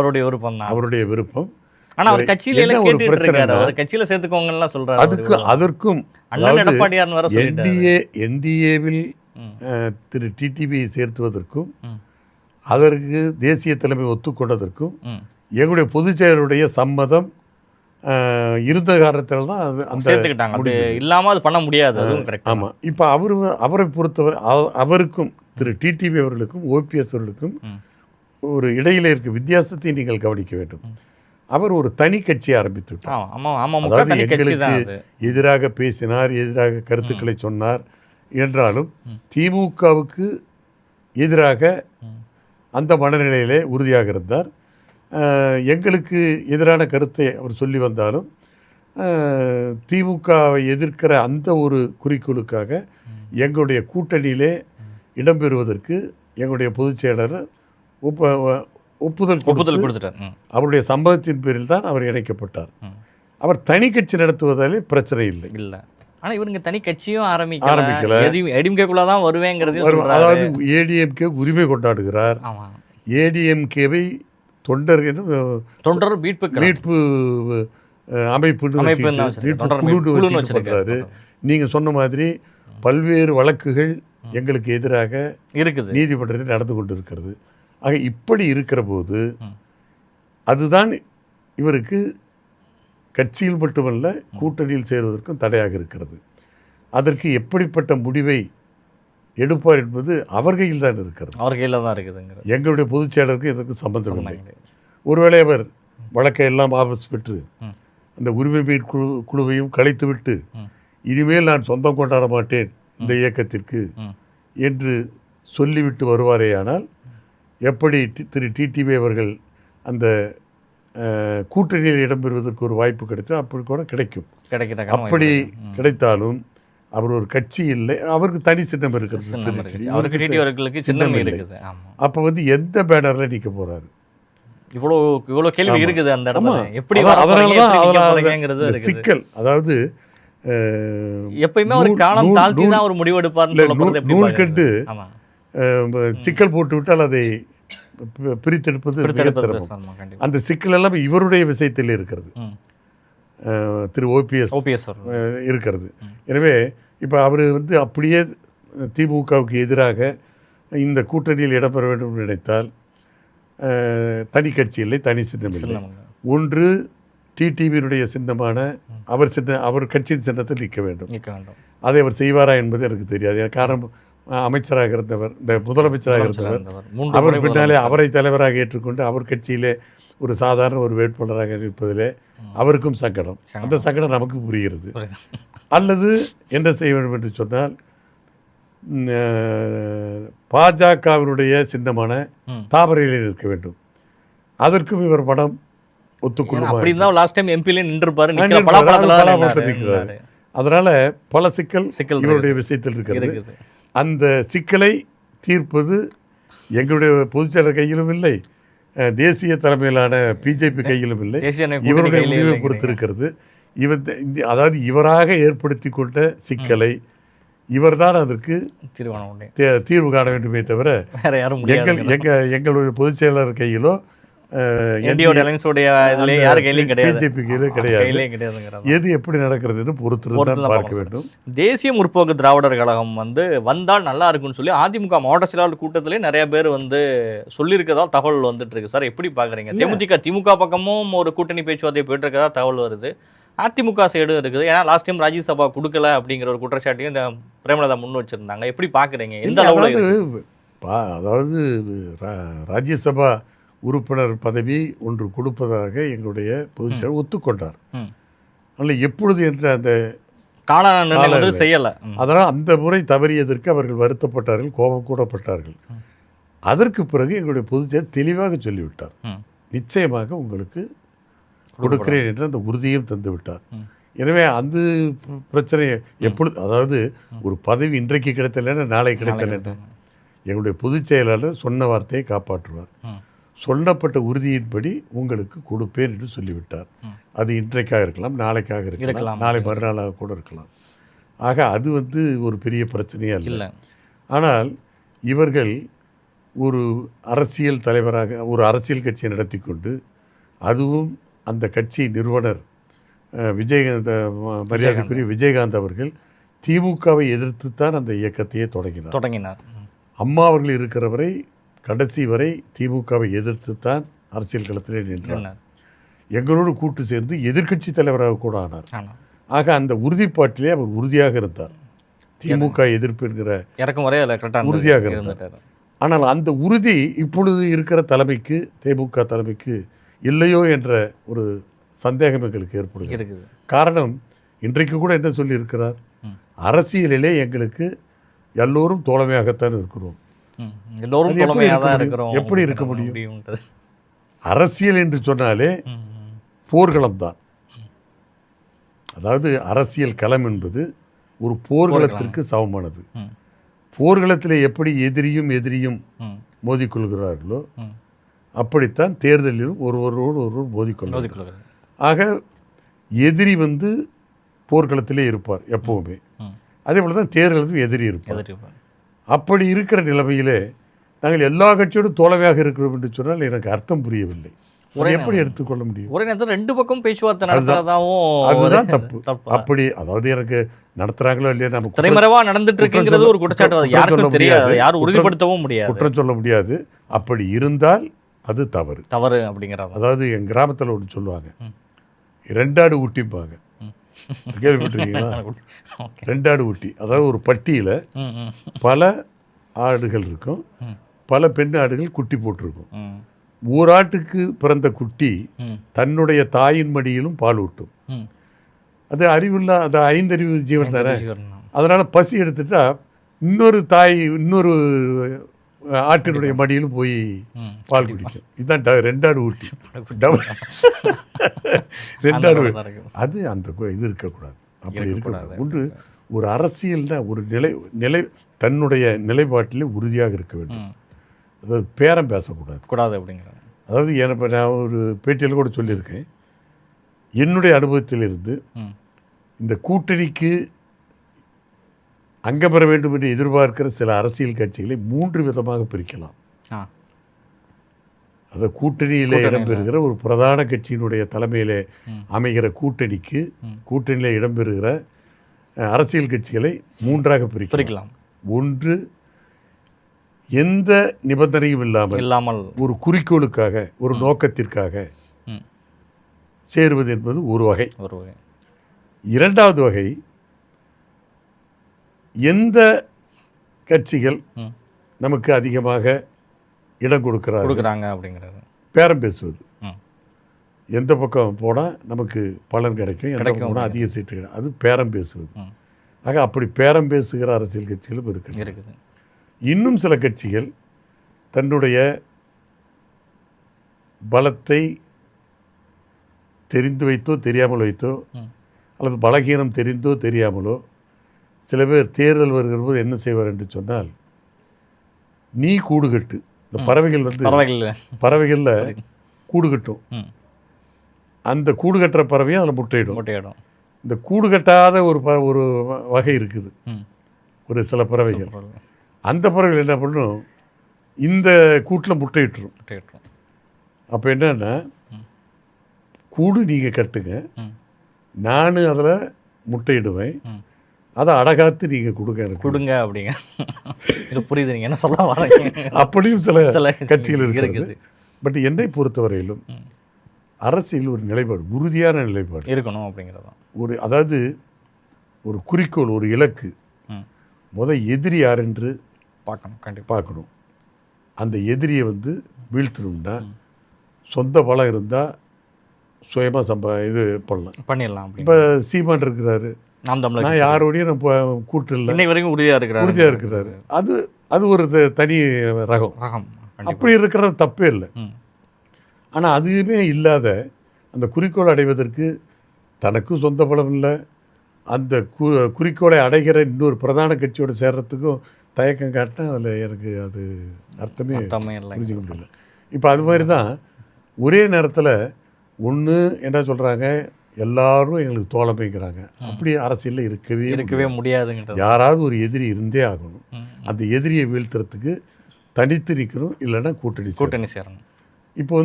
அவருடைய விருப்பம். ஆனா அவர் கட்சியில கேட்டுட்டு இருக்காரு, அவர் கட்சியில சேர்த்துக்கோங்கலாம் சொல்றாரு. அதற்கும் என்டிஏவில் திரு டிடிவியை சேர்த்துவதற்கும் அதற்கு தேசிய தலைமை ஒத்துக்கொண்டதற்கும் எங்களுடைய பொதுச் செயலருடைய சம்மதம் இருந்த காரணத்தில் தான் அது சேர்த்துக்கிட்டாங்க. அது இல்லாமல் அது பண்ண முடியாது. ஆமாம். இப்போ அவரை பொறுத்தவரை அவருக்கும் திரு டிடிவி அவர்களுக்கும் ஓபிஎஸ் அவர்களுக்கும் ஒரு இடையில இருக்க வித்தியாசத்தை நீங்கள் கவனிக்க வேண்டும். அவர் ஒரு தனி கட்சியை ஆரம்பித்து விட்டார். அதாவது எங்களுக்கு எதிராக பேசினார், எதிராக கருத்துக்களை சொன்னார் என்றாலும் திமுகவுக்கு எதிராக அந்த மனநிலையிலே உறுதியாக இருந்தார். எங்களுக்கு எதிரான கருத்தை அவர் சொல்லி வந்தாலும் திமுகவை எதிர்க்கிற அந்த ஒரு குறிக்கோளுக்காக எங்களுடைய கூட்டணியிலே இடம்பெறுவதற்கு எங்களுடைய பொதுச் செயலர் ஒப்புதல் கொடுத்துட்டார். அவருடைய சம்பவத்தின் பேரில் தான் அவர் இணைக்கப்பட்டார். அவர் தனி கட்சி நடத்துவதாலே பிரச்சனை இல்லை. ஆனால் இவருங்க தனி கட்சியும் ஆரம்பிக்கல. ஏடிஎம்கேக்குள்ள தான் வருவேங்கிறது. அதாவது ஏடிஎம்கே உரிமை கொண்டாடுகிறார். ஏடிஎம்கேவை தொண்டர் மீட்பு அமைப்பு வச்சிருக்காரு. நீங்க சொன்ன மாதிரி பல்வேறு வழக்குகள் எங்களுக்கு எதிராக இருக்குது, நீதிமன்றத்தில் நடந்து கொண்டு இருக்கிறது. ஆக இப்படி இருக்கிற போது அதுதான் இவருக்கு கட்சியில் மட்டுமல்ல கூட்டணியில் சேருவதற்கும் தடையாக இருக்கிறது. அதற்கு எப்படிப்பட்ட முடிவை எடுப்பார் என்பது அவர் கையில் தான் இருக்கிறது. அவர் கையில் தான் இருக்குதுங்க. எங்களுடைய பொதுச் செயலருக்கு இதற்கு சம்பந்தம் இல்லை. ஒருவேளை அவர் வழக்கை எல்லாம் வாபஸ் பெற்று அந்த உரிமை மீட்பு குழுவையும் கலைத்துவிட்டு இனிமேல் நான் சொந்தம் கொண்டாட மாட்டேன் இந்த இயக்கத்திற்கு என்று சொல்லிவிட்டு வருவாரேயானால் எப்படி திரு டிடிவி அவர்கள் அந்த கூட்டணியில் இடம்பெறுவதற்கு ஒரு வாய்ப்பு கிடைத்தா அப்படி கூட கிடைக்கும். அப்படி கிடைத்தாலும் அவர் ஒரு கட்சி இல்லை, அவருக்கு தனி சின்னம் இருக்கிறது. சின்னம் இல்லை. அப்போ வந்து எந்த பேனரில் நிற்க போகிறாரு? இவ்வளோ கேள்வி இருக்குது அந்த இடத்துல. எப்படி அதனாலதான் சிக்கல். அதாவது எப்பயுமே ஒரு காலம் தாழ்த்தி தான் ஒரு முடிவெடுப்பார். நூல் கண்டு சிக்கல் போட்டு விட்டால் அதை பிரித்தெடுப்பது சிரமம். அந்த சிக்கல் எல்லாம் இவருடைய விஷயத்தில் இருக்கிறது, திரு ஓபிஎஸ் இருக்கிறது. எனவே இப்போ அவர் வந்து அப்படியே திமுகவுக்கு எதிராக இந்த கூட்டணியில் இடம்பெற வேண்டும் என்று நினைத்தால் தனி கட்சி இல்லை, தனி சின்னம் இல்லை. ஒன்று டிடிவியினுடைய சின்னமான அவர் கட்சியின் சின்னத்தில் நிற்க வேண்டும். அதை அவர் செய்வாரா என்பது எனக்கு தெரியாது. காரணம், அமைச்சராக இருந்தவர், இந்த முதலமைச்சராக இருந்தவர், அவர் பின்னாலே அவரை தலைவராக ஏற்றுக்கொண்டு அவர் கட்சியிலே ஒரு சாதாரண ஒரு வேட்பாளராக இருப்பதிலே அவருக்கும் சங்கடம். அந்த சங்கடம் நமக்கு புரிகிறது. அல்லது என்ன செய்ய வேண்டும் என்று சொன்னால் பாஜகவினுடைய சின்னமான தாமரையில் இருக்க வேண்டும். அதற்கும் இவர் படம் ஒத்துக்கொள்ளும். அதனால பல சிக்கல் இவருடைய விஷயத்தில் இருக்கிறது. அந்த சிக்கலை தீர்ப்பது எங்களுடைய பொதுச்செயலர் கையிலும் இல்லை, தேசிய தலைமையிலான பிஜேபி கையிலும் இல்லை, இவருடைய முடிவை பொறுத்திருக்கிறது. அதாவது இவராக ஏற்படுத்தி கொண்ட சிக்கலை இவர்தான் அதற்கு தீர்வு காண வேண்டுமே தவிர எங்களுடைய பொதுச் செயலாளர் கையிலோ பிஜேபி கையிலே கிடையாது. எது எப்படி நடக்கிறது பொறுத்து தான் பார்க்க வேண்டும். தேசிய முற்போக்கு திராவிடர் கழகம் வந்தால் நல்லா இருக்குன்னு சொல்லி அதிமுக மாவட்ட செயலாளர் கூட்டத்திலே நிறைய பேர் சொல்லியிருக்கதா தகவல் வந்துட்டு இருக்கு சார். எப்படி பாக்குறீங்க? தேமுதிக திமுக பக்கமும் ஒரு கூட்டணி பேச்சுவார்த்தை போயிட்டு இருக்கதா தகவல் வருது, அதிமுக சைடும் இருக்குது. ஏன்னா லாஸ்ட் டைம் ராஜ்யசபா கொடுக்கல அப்படிங்கிற ஒரு குற்றச்சாட்டையும் இந்த பிரேமலதா முன் வச்சிருந்தாங்க. எப்படி பாக்குறீங்க? எந்த அளவுல? அதாவது ராஜ்யசபா உறுப்பினர் பதவி ஒன்று கொடுப்பதாக எங்களுடைய பொதுச்செயலாளர் ஒத்துக்கொண்டார். அதில் எப்பொழுது என்ற அந்த செய்யலை. அதனால் அந்த முறை தவறியதற்கு அவர்கள் வருத்தப்பட்டார்கள், கோபம் கூடப்பட்டார்கள். அதற்கு பிறகு எங்களுடைய பொதுச்செயலாளர் தெளிவாக சொல்லிவிட்டார், நிச்சயமாக உங்களுக்கு கொடுக்கிறேன் என்று அந்த உறுதியும் தந்து விட்டார். எனவே அந்த பிரச்சனை எப்பொழுது, அதாவது ஒரு பதவி இன்றைக்கு கிடைத்தலன்னா நாளை கிடைத்தலன்னா எங்களுடைய பொதுச் செயலாளர் சொன்ன வார்த்தையை காப்பாற்றுவார். சொல்லப்பட்ட உறுதியின்படி உங்களுக்கு கொடுப்பேன் என்று சொல்லிவிட்டார். அது இன்றைக்காக இருக்கலாம், நாளைக்காக இருக்கலாம், நாளை மறுநாளாக கூட இருக்கலாம். ஆக அது ஒரு பெரிய பிரச்சனையாக இல்லை. ஆனால் இவர்கள் ஒரு அரசியல் தலைவராக ஒரு அரசியல் கட்சியை நடத்தி கொண்டு, அதுவும் அந்த கட்சி நிறுவனர் விஜயகாந்த், மரியாதைக்குரிய விஜயகாந்த் அவர்கள் திமுகவை எதிர்த்துத்தான் அந்த இயக்கத்தையே தொடங்கினார். அம்மா அவர்கள் இருக்கிற வரை கடைசி வரை திமுகவை எதிர்த்துத்தான் அரசியல் களத்திலே நின்றார். எங்களோடு கூட்டு சேர்ந்து எதிர்க்கட்சி தலைவராக கூட ஆனார். ஆக அந்த உறுதிப்பாட்டிலே அவர் உறுதியாக இருந்தார். திமுக எதிர்ப்பு என்கிற உறுதியாக இருந்தார். ஆனால் அந்த உறுதி இப்பொழுது இருக்கிற தலைமைக்கு, திமுக தலைமைக்கு இல்லையோ என்ற ஒரு சந்தேகம் எங்களுக்கு ஏற்படுகிறது. காரணம், இன்றைக்கு கூட என்ன சொல்லியிருக்கிறார், அரசியலிலே எங்களுக்கு எல்லோரும் தோழமையாகத்தான் இருக்கிறோம். எப்படி இருக்க முடியும்? அரசியல் என்று சொன்னாலே போர்க்களம் தான். அதாவது அரசியல் களம் என்பது ஒரு போர்க்களத்திற்கு சமமானது. போர்க்களத்திலே எப்படி எதிரியும் மோதிக்கொள்கிறார்களோ அப்படித்தான் தேர்தலிலும் ஒருவரோடு ஒருவர் மோதிக்கொள்கிறார். ஆக எதிரி போர்க்களத்திலே இருப்பார் எப்பவுமே. அதே போல தான் தேர்தலிலும் எதிரி இருப்பார். அப்படி இருக்கிற நிலைமையிலே நாங்கள் எல்லா கட்சியோடும் தோழமையாக இருக்கிறோம் என்று சொன்னால் எனக்கு அர்த்தம் புரியவில்லை. எப்படி எடுத்துக்கொள்ள முடியும்? ஒரே நேரத்தில் ரெண்டு பக்கம் பேச்சுவார்த்தை நடத்துறதாவும் அதுதான் தப்பு. அப்படி அதாவது எனக்கு நடத்துறாங்களோ இல்லையா, நம்ம திரைமறைவா நடந்துட்டு இருக்குங்கிறது ஒரு குற்றச்சாட்டு, யாருக்கும் தெரியாது, யாரும் உறுதிப்படுத்தவும் முடியாது, குற்றம் சொல்ல முடியாது. அப்படி இருந்தால் அது தவறு அப்படிங்கிறது. அதாவது என் கிராமத்தில் ஒன்று சொல்லுவாங்க, ரெண்டாடு ஊட்டிம்பாங்க, கேள்விப்பட்டிருக்கீங்களா? ரெண்டாடு ஊட்டி, அதாவது ஒரு பட்டியில் பல ஆடுகள் இருக்கும், பல பெண் ஆடுகள் குட்டி போட்டிருக்கும். ஓராட்டுக்கு பிறந்த குட்டி தன்னுடைய தாயின் மடியிலும் பால் ஊட்டும். அது அறிவுள்ள, அது ஐந்தறிவு ஜீவன் தானே. அதனால் பசி எடுத்துட்டா இன்னொரு ஆட்டினுடைய மடியிலும் போய் பால் குடிக்கும். இதுதான் ரெண்டாடு ஊட்டி, ரெண்டாடு. அது அந்த இது இருக்கக்கூடாது, அப்படி இருக்கக்கூடாது. ஒன்று ஒரு அரசியல்னா ஒரு நிலை தன்னுடைய நிலைப்பாட்டிலே உறுதியாக இருக்க வேண்டும். அதாவது பேரம் பேசக்கூடாது அப்படிங்கிறாங்க. அதாவது இப்போ நான் ஒரு பேட்டியில் கூட சொல்லியிருக்கேன், என்னுடைய அனுபவத்திலிருந்து இந்த கூட்டணிக்கு அங்கம் பெற வேண்டும் என்று எதிர்பார்க்கிற சில அரசியல் கட்சிகளை 3 விதமாக பிரிக்கலாம். அந்த கூட்டணியில் இடம்பெறுகிற ஒரு பிரதான கட்சியினுடைய தலைமையில் அமைகிற கூட்டணியில் இடம்பெறுகிற அரசியல் கட்சிகளை 3ஆக பிரிக்கலாம். ஒன்று, எந்த நிபந்தனையும் இல்லாமல் ஒரு குறிக்கோளுக்காக, ஒரு நோக்கத்திற்காக சேருவது என்பது ஒரு வகை. இரண்டாவது வகை, எந்த கட்சிகள் நமக்கு அதிகமாக இடம் கொடுக்குறாங்க அப்படிங்கிறது பேரம் பேசுவது. எந்த பக்கம் போனால் நமக்கு பலன் கிடைக்கும், எந்த பக்கம் போனால் அதிக சீட்டு கிடைக்கும், அது பேரம் பேசுவது. ஆக அப்படி பேரம் பேசுகிற அரசியல் கட்சிகளும் இருக்குது. இன்னும் சில கட்சிகள் தன்னுடைய பலத்தை தெரிந்து வைத்தோ தெரியாமல் வைத்தோ, அல்லது பலகீனம் தெரிந்தோ தெரியாமலோ, சில பேர் தேர்தல் வருகிற போது என்ன செய்வார் என்று சொன்னால், நீ கூடுகட்டு, இந்த பறவைகளில் கூடுகட்டும், அந்த கூடுகட்டுற பறவையும் அதில் முட்டையிடும். இந்த கூடுகட்டாத ஒரு வகை இருக்குது, ஒரு சில பறவைகள். அந்த பறவைகள் என்ன பண்ணும், இந்த கூட்டில் முட்டையிட்டுரும். அப்போ என்னன்னா கூடு நீங்கள் கட்டுங்க, ம். நான் அதில் முட்டையிடுவேன், அதை அடகாத்து நீங்கள் கொடுங்க எனக்கு. கொடுங்க அப்படிங்க. இது புரியுது நீங்கள் என்ன சொல்ல வரீங்க. அப்படியும் சில சில கட்சிகள் இருக்கிறது. இருக்குது. பட் என்னை பொறுத்தவரையிலும் அரசியல் ஒரு நிலைப்பாடு, உறுதியான நிலைப்பாடு இருக்கணும் அப்படிங்கிறதான். அதாவது ஒரு குறிக்கோள், ஒரு இலக்கு. எதிரி யார் என்று பார்க்கணும், கண்டிப்பாக பார்க்கணும். அந்த எதிரியை வீழ்த்தணும்னா சொந்த பலம் இருந்தால் சுயமாக இது பண்ணிடலாம். இப்போ சீமான் இருக்கிறாரு, நாம் தமிழர் நான் யாரோடையும் நான் கூட்டு இல்லை, இன்னை வரைக்கும் உறுதியாக இருக்கிறாரு. அது ஒரு தனி ரகம். அப்படி இருக்கிறது தப்பே இல்லை. ஆனால் அதுவுமே இல்லாத அந்த குறிக்கோள் அடைவதற்கு தனக்கும் சொந்த பலம் இல்லை, அந்த குறிக்கோளை அடைகிற இன்னொரு பிரதான கட்சியோடு சேர்றதுக்கும் தயக்கம் காட்டினா அதில் எனக்கு அது அர்த்தமே புரிஞ்சுக்க முடியல. இப்போ அது மாதிரி தான் ஒரே நேரத்தில் ஒன்று என்ன சொல்கிறாங்க, எல்லாரும் எங்களுக்கு தோழமைங்கிறாங்க. அப்படி அரசியலில் இருக்கவே முடியாதுங்க. யாராவது ஒரு எதிரி இருந்தே ஆகணும். அந்த எதிரியை வீழ்த்துறதுக்கு தனித்து நிற்கணும், இல்லைன்னா கூட்டணி சேரணும். இப்போ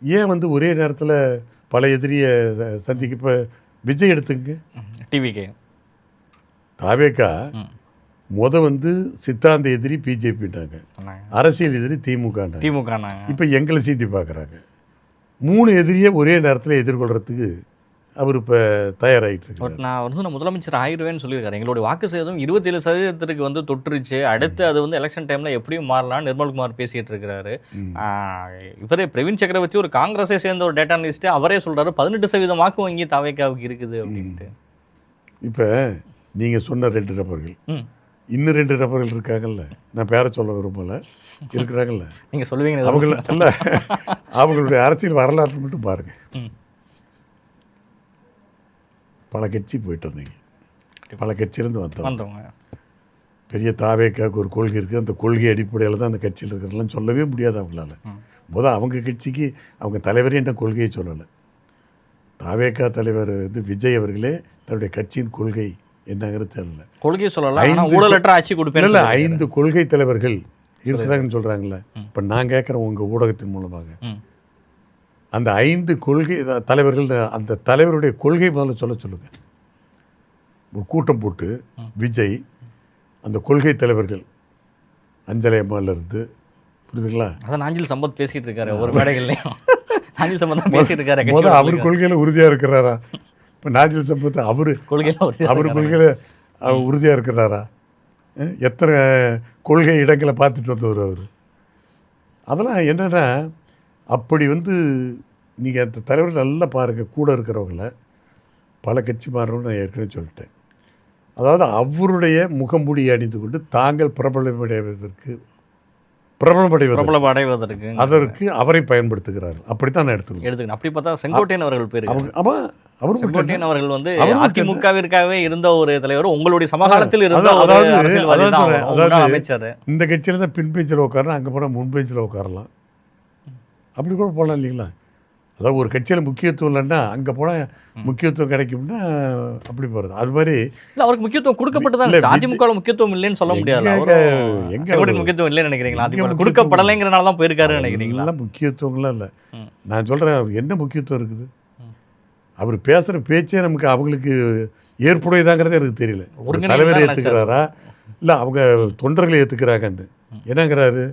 ஏன் ஒரே நேரத்தில் பல எதிரியை சந்திக்க, இப்போ விஜய் எடுத்துங்க, டிவிகே, தாவேக்கா சித்தாந்த எதிரி பிஜேபின்னாங்க, அரசியல் எதிரி திமுக. இப்போ எங்களை சீட்டி பார்க்குறாங்க. 3 எதிரியை ஒரே நேரத்தில் எதிர்கொள்கிறதுக்கு அவர் இப்போ தயாராகிட்டு இருக்கு. நான் முதலமைச்சர் ஆயிடுவேன்னு சொல்லியிருக்காரு. எங்களுடைய வாக்கு சேதம் 27% தொற்றுச்சு. அடுத்து அது எலெக்ஷன் டைமில் எப்படியும் மாறலாம் நிர்மல்குமார் பேசிகிட்டு இருக்கிறாரு. இவரே பிரவீன் சக்கரவர்த்தி ஒரு காங்கிரஸை சேர்ந்த ஒரு டேட்டா அனலிஸ்ட், அவரே சொல்கிறாரு 18% வாக்கு வங்கி தாவேக்காவுக்கு இருக்குது அப்படின்ட்டு. இப்போ நீங்கள் சொன்ன 2 நபர்கள், இன்னும் 2 நபர்கள் இருக்காங்கல்ல, நான் பேரை சொல்ல விரும்பல, இருக்கிறாங்கல்ல, நீங்கள் சொல்லுவீங்க. அவங்களுடைய அரசியல் வரலாற்று மட்டும் பாருங்கள். பல கட்சி போயிட்டு வந்தீங்க, பல கட்சியிலேருந்து வந்தவங்க. பெரிய தாவேக்காவுக்கு ஒரு கொள்கை இருக்குது, அந்த கொள்கை அடிப்படையில் தான் அந்த கட்சியில் இருக்கிறதெல்லாம் சொல்லவே முடியாது அவங்களால. அவங்க கட்சிக்கு அவங்க தலைவரே என்ன கொள்கையை சொல்லலை. தாவேக்கா தலைவர் விஜய் அவர்களே தன்னுடைய கட்சியின் கொள்கை என்னங்கிறது தெரியல, கொள்கை சொல்லலாம், ஊழலற்ற ஆட்சி கொடுப்பேன் இல்லை. 5 கொள்கை தலைவர்கள் இருக்கிறாங்கன்னு சொல்கிறாங்களே. இப்போ நான் கேட்குறேன் உங்கள் ஊடகத்தின் மூலமாக, அந்த 5 கொள்கை தலைவர்கள், அந்த தலைவருடைய கொள்கை முதல்ல சொல்லுங்கள். ஒரு கூட்டம் போட்டு விஜய் அந்த கொள்கை தலைவர்கள், அஞ்சலி அம்மாவிலிருந்து, புரியுதுங்களா, அதான் நாஞ்சில் சம்பத் பேசிகிட்டு இருக்காரு ஒரு மேடைகள்லையும். நாஞ்சில் சம்பத் தான் பேசிகிட்டு இருக்காரு. அவர் கொள்கையில் உறுதியாக இருக்கிறாரா? இப்போ நாஞ்சில் சம்பத் அவர் கொள்கையில் உறுதியாக இருக்கிறாரா? எத்தனை கொள்கை இடங்களை பார்த்துட்டு வந்தவர் அவர். அதெல்லாம் என்னென்னா, அப்படி நீங்கள் அந்த தலைவர் நல்லா பாருங்கள், கூட இருக்கிறவங்கள பல கட்சி மாறணும்னு நான் ஏற்கனவே சொல்லிட்டேன். அதாவது அவருடைய முகமூடி அணிந்து கொண்டு தாங்கள் பிரபலமடைவதற்கு அதற்கு அவரை பயன்படுத்துகிறார்கள். அப்படித்தான் நான் எடுத்துக்கணும். அப்படி பார்த்தா செங்கோட்டையன் அவர்கள் பேர். செங்கோட்டையன் அவர்கள் அதிமுகவிற்காகவே இருந்த ஒரு தலைவர், உங்களுடைய சமகாலத்தில் இருந்த அமைச்சர். இந்த கட்சியில் தான் பின் பெஞ்சில் உட்காரலாம், அங்கே போனால் முன் பெஞ்சில் உட்காரலாம், அப்படி கூட போகலாம் இல்லைங்களா? அதாவது ஒரு கட்சியில் முக்கியத்துவம் இல்லைன்னா அங்கே போனால் முக்கியத்துவம் கிடைக்கும்னா அப்படி போகிறது. அது மாதிரி இல்லை, அவருக்கு முக்கியத்துவம் கொடுக்கப்பட்டதான். அதிமுக முக்கியத்துவம் இல்லைன்னு சொல்ல முடியாது. எங்கே முக்கியத்துவம் இல்லைன்னு நினைக்கிறீங்களா? அதிமுக கொடுக்கப்படலைங்கிறனால தான் போயிருக்காருன்னு நினைக்கிறீங்களா? முக்கியத்துவங்களாம் இல்லை. நான் சொல்கிறேன், அவருக்கு என்ன முக்கியத்துவம் இருக்குது? அவர் பேசுகிற பேச்சே நமக்கு அவங்களுக்கு ஏற்புடையதாங்கிறதே எனக்கு தெரியல. ஒரு தலைவர் ஏற்றுக்கிறாரா இல்லை அவங்க தொண்டர்களை ஏற்றுக்கிறாங்கன்னு என்னங்கிறாரு?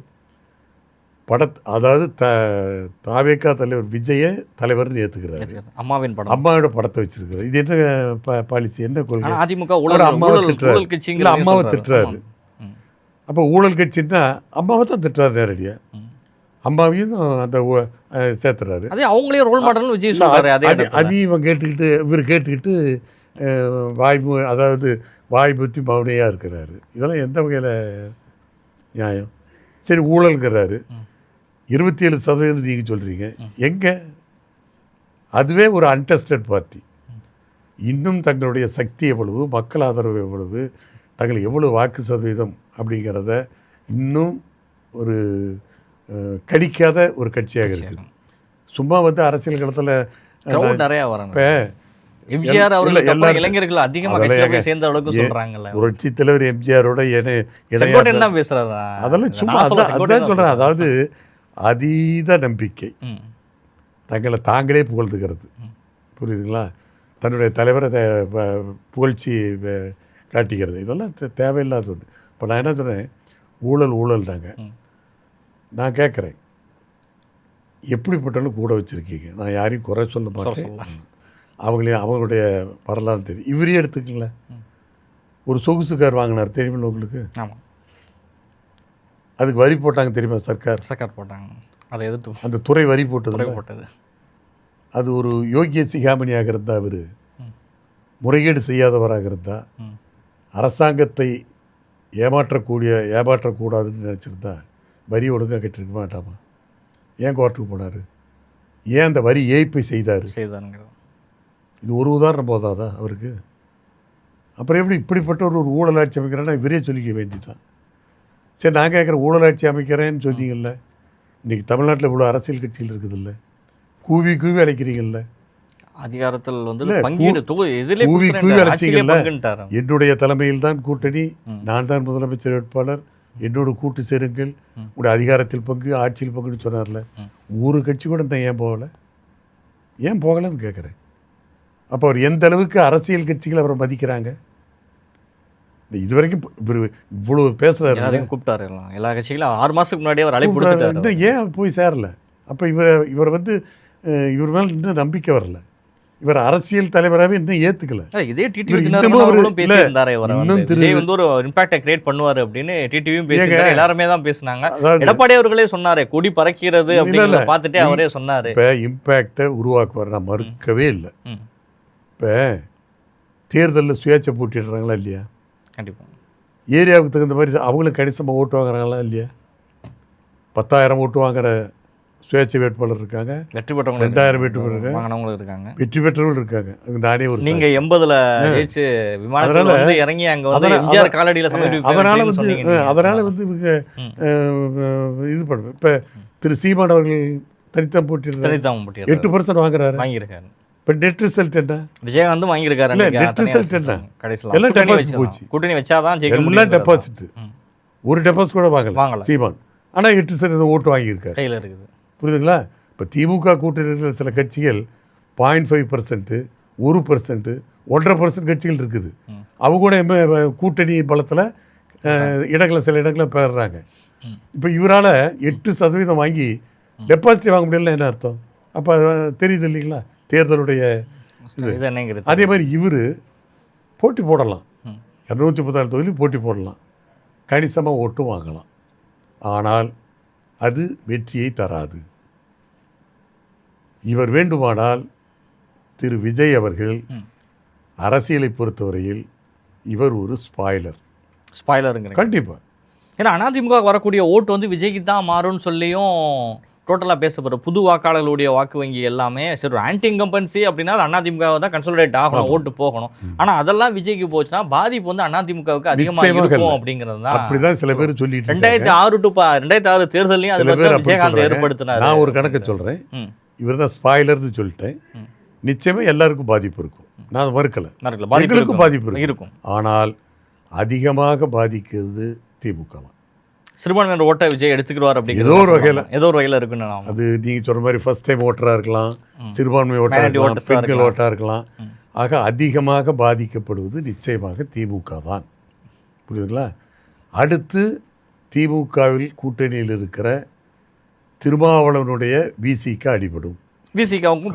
அதாவது தாவேக்கா தலைவர் விஜய தலைவர்னு ஏற்றுக்கிறாரு. அம்மாவோட படத்தை வச்சிருக்காரு. இது என்ன பாலிசி, என்ன கொள்கை? அதிமுக அம்மாவை திட்டுறாரு, இல்லை அம்மாவை திட்டுறாரு. அப்போ ஊழல் கட்சின்னா அம்மாவை தான் திட்டுறாரு நேரடியாக. அம்மாவையும் அந்த சேர்த்துறாரு. அதே அவங்களே ரோல் மாடல்னு விஜய் சொல்றாரு. அதையும் இவன் கேட்டுக்கிட்டு அதாவது வாய் புத்தி மௌனையாக இருக்கிறாரு. இதெல்லாம் எந்த வகையில் நியாயம்? சரி, ஊழல்ங்கிறாரு, 27% நீங்கள் சொல்கிறீங்க. எங்கே? அதுவே ஒரு அன்டெஸ்டட் பார்ட்டி. இன்னும் தங்களுடைய சக்தி எவ்வளவு, மக்கள் ஆதரவு எவ்வளவு, தங்கள் எவ்வளவு வாக்கு சதவீதம் அப்படிங்கிறத இன்னும் ஒரு கடிக்காத ஒரு கட்சியாக இருக்குது. சும்மா அரசியல் களத்தில் நிறையா வராங்க. இப்போ எம்ஜிஆர் அவர்கள் இளைஞர்கள் அதிகமாக சேர்ந்த அளவுக்கு சொல்றாங்கல்ல. புரட்சி தலைவர் எம்ஜிஆரோட என்ன பேசுறாரு? அதெல்லாம் சும்மா அதான் சொல்கிறேன். அதாவது அதீத நம்பிக்கை, தங்களை தாங்களே புகழ்ந்துக்கிறது, புரியுதுங்களா, தன்னுடைய தலைவரை புகழ்ச்சி காட்டிக்கிறது, இதெல்லாம் தேவையில்லாத ஒன்று. இப்போ நான் என்ன சொன்னேன், ஊழல் தாங்க. நான் கேட்குறேன், எப்படிப்பட்டாலும் கூட வச்சுருக்கீங்க, நான் யாரையும் குறை சொல்ல மாட்டேன், அவங்களுடைய வரலாறு தெரியும். இவரே எடுத்துக்கங்களேன், ஒரு சொகுசு கார் வாங்கினார் தெரியுமில்ல உங்களுக்கு? ஆமாம். அதுக்கு வரி போட்டாங்க தெரியுமா? சர்க்கார் போட்டாங்க, அதை எதிர்த்து அந்த துறை வரி போட்டது. அது ஒரு யோகிய சிகாமணியாக இருந்தால், அவர் முறைகேடு செய்யாதவராக இருந்தால், அரசாங்கத்தை ஏமாற்றக்கூடாதுன்னு நினச்சிருந்தா வரி ஒழுங்காக கட்டிருக்க மாட்டாமா? ஏன் கோர்ட்டுக்கு போனார்? ஏன் அந்த வரி ஏய்ப்பை செய்தாருங்க? இது ஒரு உதாரணம் போதாதா அவருக்கு? அப்புறம் எப்படி இப்படிப்பட்ட ஒரு ஊழலாட்சி அமைக்கிறேன்னா இவரே சொல்லிக்க வேண்டியதான். சரி, நான் கேட்குற ஊழலாட்சி அமைக்கிறேன்னு சொன்னீங்கல்ல, இன்றைக்கி தமிழ்நாட்டில் இவ்வளோ அரசியல் கட்சிகள் இருக்குதுல்ல, கூவி அழைக்கிறீங்கல்ல, அதிகாரத்தில் கூவி அழைச்சிங்கல்ல. என்னுடைய தலைமையில் தான் கூட்டணி, நான் தான் முதலமைச்சர் வேட்பாளர், என்னோட கூட்டு சேருங்கள், உடைய அதிகாரத்தில் பங்கு, ஆட்சியில் பங்குன்னு சொன்னார்ல. ஒரு கட்சி கூட நான் ஏன் போகலன்னு கேட்குறேன். அப்போ அவர் எந்த அளவுக்கு அரசியல் கட்சிகள் அவரை மதிக்கிறாங்க? இது வரைக்கும் இவ்வளோ பேசுகிறாரு, கூப்பிட்டாரு எல்லா கட்சிகளும் 6 மாதத்துக்கு முன்னாடியே அவர் அழைப்பு கொடுத்துட்டாரு. ஏன் போய் சேரல? அப்போ இவர் இவர் மேலே இன்னும் நம்பிக்கை வரல, இவர் அரசியல் தலைவராகவே இன்னும் ஏற்றுக்கல. இதே டிடிவி ஒரு இம்பாக்டை கிரியேட் பண்ணுவார் அப்படின்னு டிடிவியும் பேசுறாரு, எல்லாருமே தான் பேசினாங்க. எடப்பாடி அவர்களே சொன்னாரு, கொடி பறக்கிறது அப்படின்னு பார்த்துட்டே அவரே சொன்னார். இப்போ இம்பாக்டை உருவாக்குவார், நான் மறுக்கவே இல்லை. இப்போ தேர்தலில் சுயேட்சை போட்டிடுறாங்களா இல்லையா? கண்டிப்பாக. ஏரியாவுக்கு தகுந்த மாதிரி அவங்களும் கணிசமாக ஓட்டு வாங்குறாங்களா இல்லையா? 10,000 ஓட்டு வாங்குற சுயேட்சை வேட்பாளர் இருக்காங்க, வெற்றி பெற்றவங்க 2,000 வேட்பாளர்கள் இருக்காங்க, வெற்றி பெற்றவர்கள் இருக்காங்க. அது நானே ஒரு நீங்கள் 80ல் ஜெயிச்சு விமானத்தில் வந்து இறங்கி அங்கே வந்து எம்ஜிஆர் காலடியில் அதனால் வந்து இவங்க இது பண்ணுவேன். இப்போ திரு சீமான் அவர்கள் தனித்தம் போட்டி 8% வாங்கியிருக்காரு. இப்போ நெட் ரிசல்ட் என்ன? விஜயகாந்த் வாங்கியிருக்காரு. நெட் ரிசல்ட் என்ன? கடைசியில் எல்லாம் டெபாசிட் போச்சு. கூட்டணி வச்சாதான் எல்லாம் டெபாசிட். ஒரு டெபாசிட் கூட வாங்கல சீமான். ஆனால் 8% ஓட்டு வாங்கியிருக்காரு, கையில் இருக்குது. புரியுதுங்களா? இப்போ திமுக கூட்டணி இருக்கிற சில கட்சிகள் 0.5%, 1%, 1.5% கட்சிகள் இருக்குது. அவங்க கூட கூட்டணி பலத்தில் சில இடங்களை பெறுறாங்க. இப்போ இவரால் 8% வாங்கி டெபாசிட் வாங்க முடியல, என்ன அர்த்தம்? அப்போ தெரியுது இல்லைங்களா தேர்தலுடைய இது. அதே மாதிரி இவர் போட்டி போடலாம், 234 தொகுதியில் போட்டி போடலாம், கணிசமாக ஓட்டு வாங்கலாம். ஆனால் அது வெற்றியை தராது. இவர் வேண்டுமானால் திரு விஜய் அவர்கள் அரசியலை பொறுத்தவரையில் இவர் ஒரு ஸ்பாய்லருங்க. கண்டிப்பாக. ஏன்னா அதிமுக வரக்கூடிய ஓட்டு வந்து விஜய்க்கு தான் மாறும்னு சொல்லியும் டோட்டலாக பேசப்படுற புது வாக்காளர்களுடைய வாக்கு வங்கி எல்லாமே சரி ஒரு ஆன்டி இன்கம்பன்சி அப்படின்னா அது அதிமுக தான் கன்சோலிடேட் ஆகணும், ஓட்டு போகணும். ஆனால் அதெல்லாம் விஜய்க்கு போச்சுன்னா பாதிப்பு வந்து அதிமுகவுக்கு அதிகமாக இருக்கும் அப்படிங்கிறது தான். அப்படிதான் சில பேர் சொல்லிட்டு 2006 தேர்தலையும் அது விஜயகாந்த் ஏற்படுத்தினார். நான் ஒரு கணக்கு சொல்கிறேன், இவர் தான் ஸ்பாய்லர்னு சொல்லிட்டேன். நிச்சயமாக எல்லாருக்கும் பாதிப்பு இருக்கும், நான் மறுக்கலை, எங்களுக்கும் பாதிப்பு இருக்கும். ஆனால் அதிகமாக பாதிக்கிறது திமுக தான். சிறுபான்மையினர் ஓட்டை விஜய் எடுத்துக்கிடுவார் அப்படி ஏதோ ஒரு வகையில் இருக்குன்னு அது நீங்கள் சொல்கிற மாதிரி ஃபர்ஸ்ட் டைம் ஓட்டராக இருக்கலாம், சிறுபான்மை ஓட்டாக இருக்கலாம், பெண்கள் ஓட்டாக இருக்கலாம். ஆக அதிகமாக பாதிக்கப்படுவது நிச்சயமாக திமுக தான். புரியுதுங்களா? அடுத்து திமுகவில் கூட்டணியில் இருக்கிற திருமாவளவனுடைய விசிக்கு அடிபடும். விசிகாவுக்கும்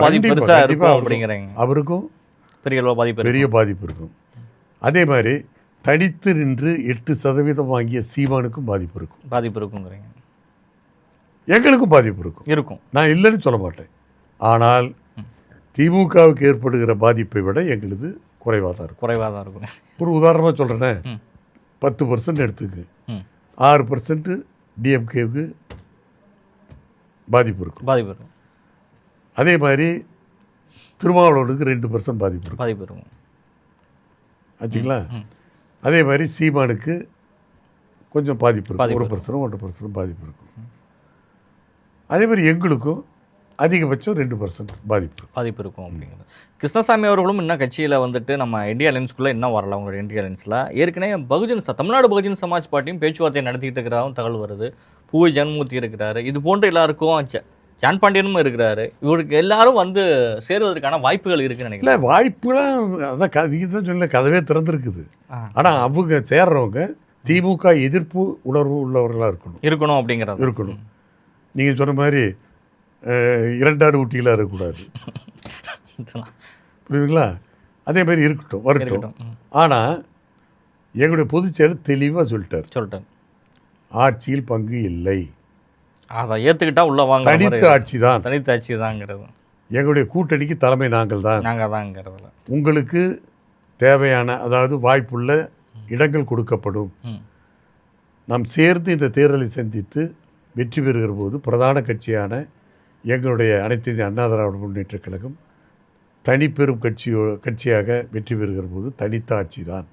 அவருக்கும் பெரிய பாதிப்பு இருக்கும். அதே மாதிரி தனித்து நின்று 8% வாங்கிய சீமானுக்கும் பாதிப்பு இருக்குங்கிறீங்க. எங்களுக்கும் பாதிப்பு இருக்கும். நான் இல்லைன்னு சொல்ல மாட்டேன். ஆனால் திமுகவுக்கு ஏற்படுகிற பாதிப்பை விட எங்களுது குறைவாக தான் இருக்கும். ஒரு உதாரணமாக சொல்கிறேன்னே, 10% எடுத்துக்கு 6% டிஎம்கேவுக்கு பாதிப்பு இருக்கும். அதே மாதிரி திருமாவளவனுக்கு 2% பாதிப்பு இருக்கும். ஆச்சுங்களா? அதே மாதிரி சீமானுக்கு கொஞ்சம் பாதிப்பு இருக்கும், 1%, 1% பாதிப்பு இருக்கும். அதே மாதிரி எங்களுக்கும் அதிகபட்சம் 2% பாதிப்பு இருக்கும் அப்படிங்கிறது. கிருஷ்ணசாமி அவர்களும் இன்னும் கட்சியில் வந்துட்டு நம்ம இந்தியா அலையன்ஸ்குள்ளே இன்னும் வரல. அவங்களோட இந்தியா அலையன்ஸில் ஏற்கனவே தமிழ்நாடு பகுஜன் சமாஜ் பார்ட்டியும் பேச்சுவார்த்தை நடத்திக்கிட்டு இருக்கிறதாகவும் தகவல் வருது. பூவை ஜெகன்மூர்த்தி இருக்கிறாரு, இது போன்ற எல்லாருக்கும் ஜான் பாண்டியனும் இருக்கிறாரு. இவருக்கு எல்லாரும் வந்து சேருவதற்கான வாய்ப்புகள் இருக்குன்னு நினைக்கிறேன். இல்லை, வாய்ப்புலாம் அதான் நீங்கள் தான் சொல்ல கதவே திறந்துருக்குது. ஆனால் அவங்க சேர்றவங்க திமுக எதிர்ப்பு உணர்வு உள்ளவர்களாக இருக்கணும் அப்படிங்கிறது. நீங்கள் சொன்ன மாதிரி இரண்டாடு ஊட்டியில் இருக்கக்கூடாது. புரியுதுங்களா? அதே மாதிரி வரட்டும். ஆனால் எங்களுடைய பொதுச்செயலர் தெளிவாக சொல்லிட்டார், ஆட்சியில் பங்கு இல்லை, அதை ஏற்றுக்கிட்டா உள்ள வாங்க, தனித்த ஆட்சி தாங்கிறது, எங்களுடைய கூட்டணிக்கு தலைமை நாங்கள் தாங்கிறதுல உங்களுக்கு தேவையான அதாவது வாய்ப்புள்ள இடங்கள் கொடுக்கப்படும். நாம் சேர்ந்து இந்த தேர்தலை சந்தித்து வெற்றி பெறுகிற போது பிரதான கட்சியான எங்களுடைய அனைத்து இந்திய அண்ணா திராவிட முன்னேற்றக் கழகம் தனிப்பெரும் கட்சியாக வெற்றி பெறுகிற போது தனித்த ஆட்சி தான்.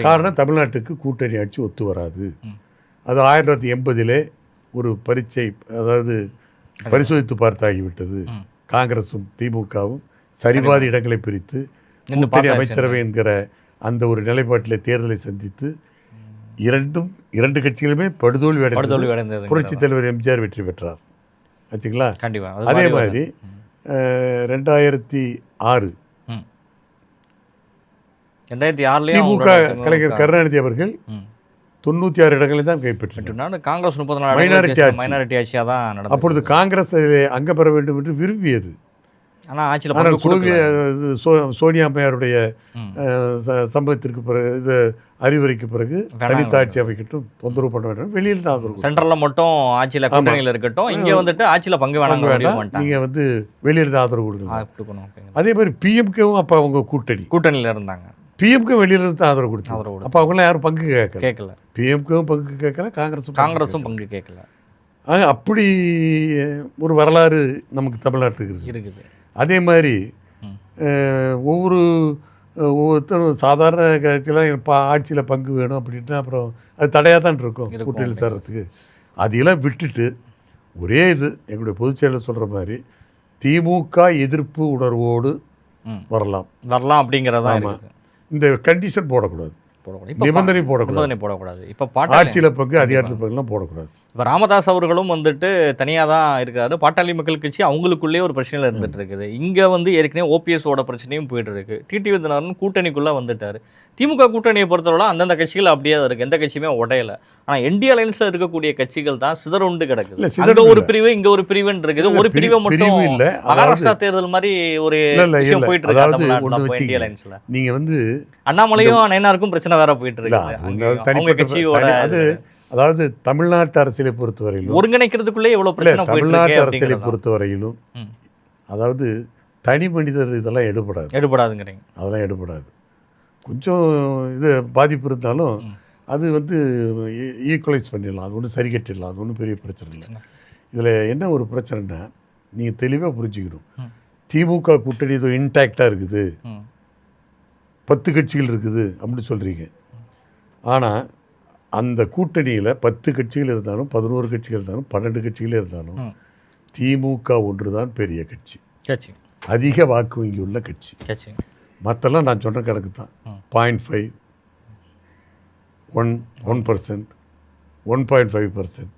காரணம், தமிழ்நாட்டுக்கு கூட்டணி ஆட்சி ஒத்து வராது. அது 1980 ஒரு பரீட்சை, அதாவது பரிசோதித்து பார்த்தாகிவிட்டது. காங்கிரஸும் திமுகவும் சரிபாதி இடங்களை பிரித்து கூட்டணி அமைச்சரவை என்கிற அந்த ஒரு நிலைப்பாட்டில் தேர்தலை சந்தித்து இரண்டு கட்சிகளுமே படுதோல்வி அடைந்தது. புரட்சித் தலைவர் எம்ஜிஆர் வெற்றி பெற்றார் ஆச்சுங்களா? அதே மாதிரி 2006 திமுக கலைஞர் கருணாநிதி அவர்கள் 96 இடங்களை தான் கைப்பற்றினார். காங்கிரஸ் மைனாரிட்டி ஆட்சியாக தான் நடந்தது. அப்பொழுது காங்கிரஸ் அங்க பெற வேண்டும் என்று விரும்பியது. ஆனால் சோனியா அம்மையாருடைய சம்பவத்திற்கு பிறகு, இது அறிவுரைக்கு பிறகு தனித்த ஆட்சி அமைக்கட்டும், தொந்தரவு பண்ண வேண்டும், வெளியில் தான் ஆதரவு, சென்ட்ரலில் மட்டும் ஆட்சியில் கூட்டணியில் இருக்கட்டும், இங்கே வந்துட்டு ஆட்சியில் பங்கு வேணாம், நீங்கள் வந்து வெளியில் தான் ஆதரவு கொடுக்கணும். அதே மாதிரி பிஎம்கேவும் அப்போ அவங்க கூட்டணியில் இருந்தாங்க. பிஎம்கே வெளியிலிருந்து தான் ஆதரவு கொடுத்தாங்க. அப்போ அவங்களாம் யாரும் பங்கு கேட்கல. பிஎம்கேவும் பங்கு கேட்கல, காங்கிரஸும் பங்கு கேட்கல. அப்படி ஒரு வரலாறு நமக்கு தமிழ்நாட்டுக்கு இருக்குது. அதே மாதிரி ஒவ்வொருத்தரும் சாதாரண கட்சியெலாம் ஆட்சியில் பங்கு வேணும் அப்படின்ட்டு அப்புறம் அது தடையாக தான் இருக்கும் கூட்டணியில் சேர்றதுக்கு. அதையெல்லாம் விட்டுட்டு ஒரே இது எங்களுடைய பொதுச்செயலர் சொல்கிற மாதிரி திமுக எதிர்ப்பு உணர்வோடு வரலாம் அப்படிங்கிறதா. இந்த கண்டிஷன் போடக்கூடாது, நிபந்தனை போடக்கூடாது. இப்போ ஆட்சியில் பங்கு அதிகாரத்தில் பங்குலாம் போடக்கூடாது. இப்போ ராமதாஸ் அவர்களும் வந்துட்டு தனியாக தான் இருக்காரு. பாட்டாளி மக்கள் கட்சி அவங்களுக்குள்ளே ஒரு பிரச்சனையில் இருந்துட்டு இருக்குது. இங்கே வந்து ஏற்கனவே ஓபிஎஸோட பிரச்சனையும் போயிட்டு இருக்கு. டிடிவி தினகரன் கூட்டணிக்குள்ளே வந்துட்டார். திமுக கூட்டணியை பொறுத்தவரை அந்தந்த கட்சிகள் அப்படியே தான் இருக்குது, எந்த கட்சியுமே உடையலை. ஆனால் என்டிஏ அலைன்ஸில் இருக்கக்கூடிய கட்சிகள் தான் சிதறுண்டு கிடக்குது. அங்கே ஒரு பிரிவு, இங்கே ஒரு பிரிவுன்னு இருக்குது. ஒரு பிரிவை மட்டும் இல்லை, மகாராஷ்டிரா தேர்தல் மாதிரி ஒரு விஷயம் போயிட்டு இருக்கு என்டிஏ அலைன்ஸில். நீங்கள் வந்து அண்ணாமலையும் நயனாருக்கும் பிரச்சனை வேற போயிட்டு இருக்கு அவங்க கட்சியோட. அதாவது தமிழ்நாட்டு அரசியலை பொறுத்தவரையிலும் ஒருங்கிணைக்கிறதுக்குள்ளே எவ்வளோ பிரச்சனை தமிழ்நாட்டு அரசியலை பொறுத்தவரையிலும் அதாவது தனி மனிதர் இதெல்லாம் எடுபடாதுங்கிறீங்க. அதெல்லாம் எடுபடாது. கொஞ்சம் இது பாதிப்பு இருந்தாலும் அது வந்து ஈக்குவலைஸ் பண்ணிடலாம், அது ஒன்றும் சரி கட்டிடலாம், அது ஒன்றும் பெரிய பிரச்சனை இல்லை. இதில் என்ன ஒரு பிரச்சனைனா நீங்கள் தெளிவாக புரிஞ்சுக்கணும். திமுக கூட்டணி இது இன்டாக்டாக இருக்குது, 10 கட்சிகள் இருக்குது அப்படின்னு சொல்கிறீங்க. ஆனால் அந்த கூட்டணியில் 10 கட்சிகள் இருந்தாலும் 11 கட்சிகள் இருந்தாலும் 12 கட்சிகள் இருந்தாலும் திமுக ஒன்று தான் பெரிய கட்சி, அதிக வாக்கு வங்கி உள்ள கட்சி. மற்றெல்லாம் நான் சொன்ன கணக்கு தான் 0.5, 1%, 1.5%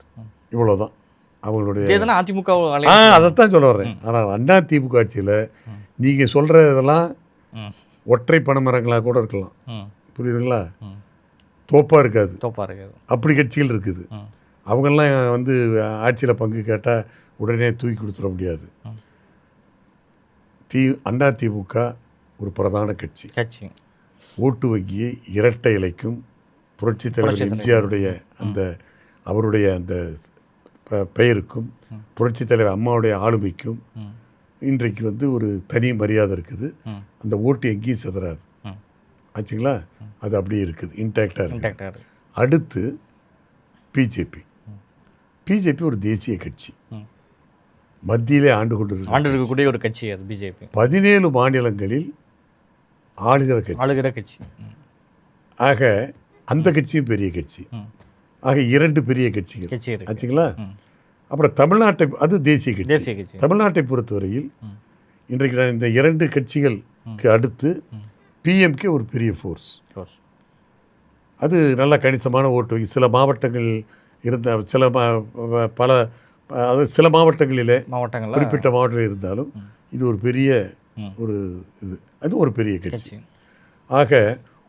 இவ்வளோதான் அவங்களுடைய. அதைத்தான் சொல்ல வர்றேன். ஆனால் அண்ணா திமுக ஆட்சியில் நீங்கள் சொல்கிற இதெல்லாம் ஒற்றை பணமரங்களாக கூட இருக்கலாம், புரியுதுங்களா? தோப்பாக இருக்காது, அப்படி கட்சிகள் இருக்குது. அவங்கெல்லாம் வந்து ஆட்சியில் பங்கு கேட்டால் உடனே தூக்கி கொடுத்துட முடியாது. அண்ணா திமுக ஒரு பிரதான கட்சி. ஓட்டு வங்கியை இரட்டை இலைக்கும் புரட்சித் தலைவர் எம்ஜிஆருடைய அவருடைய அந்த பெயருக்கும் புரட்சித் தலைவர் அம்மாவுடைய ஆளுமைக்கும் இன்றைக்கு வந்து ஒரு தனி மரியாதை இருக்குது. அந்த ஓட்டு எங்கேயும் சிதறாது ஆச்சுங்களா? அது அப்படியே இருக்குது, இன்டாக்டாக இருக்குது. அடுத்து பிஜேபி ஒரு தேசிய கட்சி, மத்தியிலே ஆண்டு இருக்கக்கூடிய ஒரு கட்சி. அது பிஜேபி 17 மாநிலங்களில் ஆளுகிற கட்சி. ஆக அந்த கட்சியும் பெரிய கட்சி. ஆக 2 பெரிய கட்சிகள் ஆச்சுங்களா? அப்புறம் தமிழ்நாட்டை, அது தேசிய கட்சி. தமிழ்நாட்டை பொறுத்தவரையில் இன்றைக்கு நான் இந்த 2 கட்சிகளுக்கு அடுத்து பிஎம்கே ஒரு பெரிய ஃபோர்ஸ். அது நல்ல கணிசமான ஓட்டு வங்கி. சில மாவட்டங்கள் இருந்த சில பல அது சில மாவட்டங்களிலே குறிப்பிட்ட மாவட்டங்கள் மாவட்டத்தில் இருந்தாலும் இது ஒரு பெரிய ஒரு இது, அது ஒரு பெரிய கட்சி. ஆக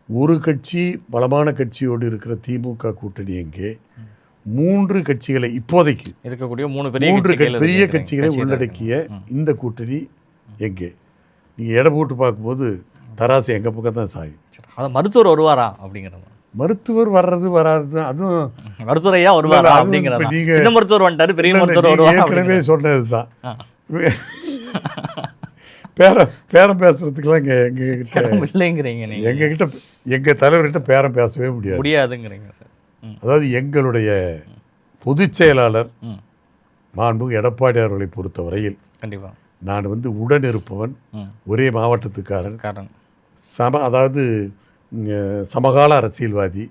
ஒரு கட்சி பலமான கட்சியோடு இருக்கிற திமுக கூட்டணி எங்கே, 3 கட்சிகளை இப்போதைக்கு இருக்கக்கூடிய 3 பெரிய கட்சிகளை உள்ளடக்கிய இந்த கூட்டணி எங்கே? நீங்கள் எடை போட்டு பார்க்கும்போது தராசு எங்கள் பக்கம் தான் சாயும். அது மருத்துவர் வருவாரா அப்படிங்கிறது, மருத்துவர் வர்றது வராது அதுவும் மருத்துவரையா வருவாரா அப்படிங்கிறது. சின்ன மருத்துவர் வந்துட்டாரு, பெரிய மருத்துவர் வருவாரா? ஏற்கனவே சொன்னது தான். பேரம் பேசுறதுக்கெல்லாம் எங்ககிட்ட இல்லைங்கிறீங்க நீங்க. எங்ககிட்ட எங்கள் தலைவர்கிட்ட பேரம் பேசவே முடியாதுங்கிறீங்க சார். அதாவது எங்களுடைய பொதுச் செயலாளர் மாண்புமிகு எடப்பாடி அவர்களை பொறுத்தவரையில் கண்டிப்பாக நான் உடன் இருப்பவன், ஒரே மாவட்டத்துக்காரன், அதாவது சமகால அரசியல்வாதி,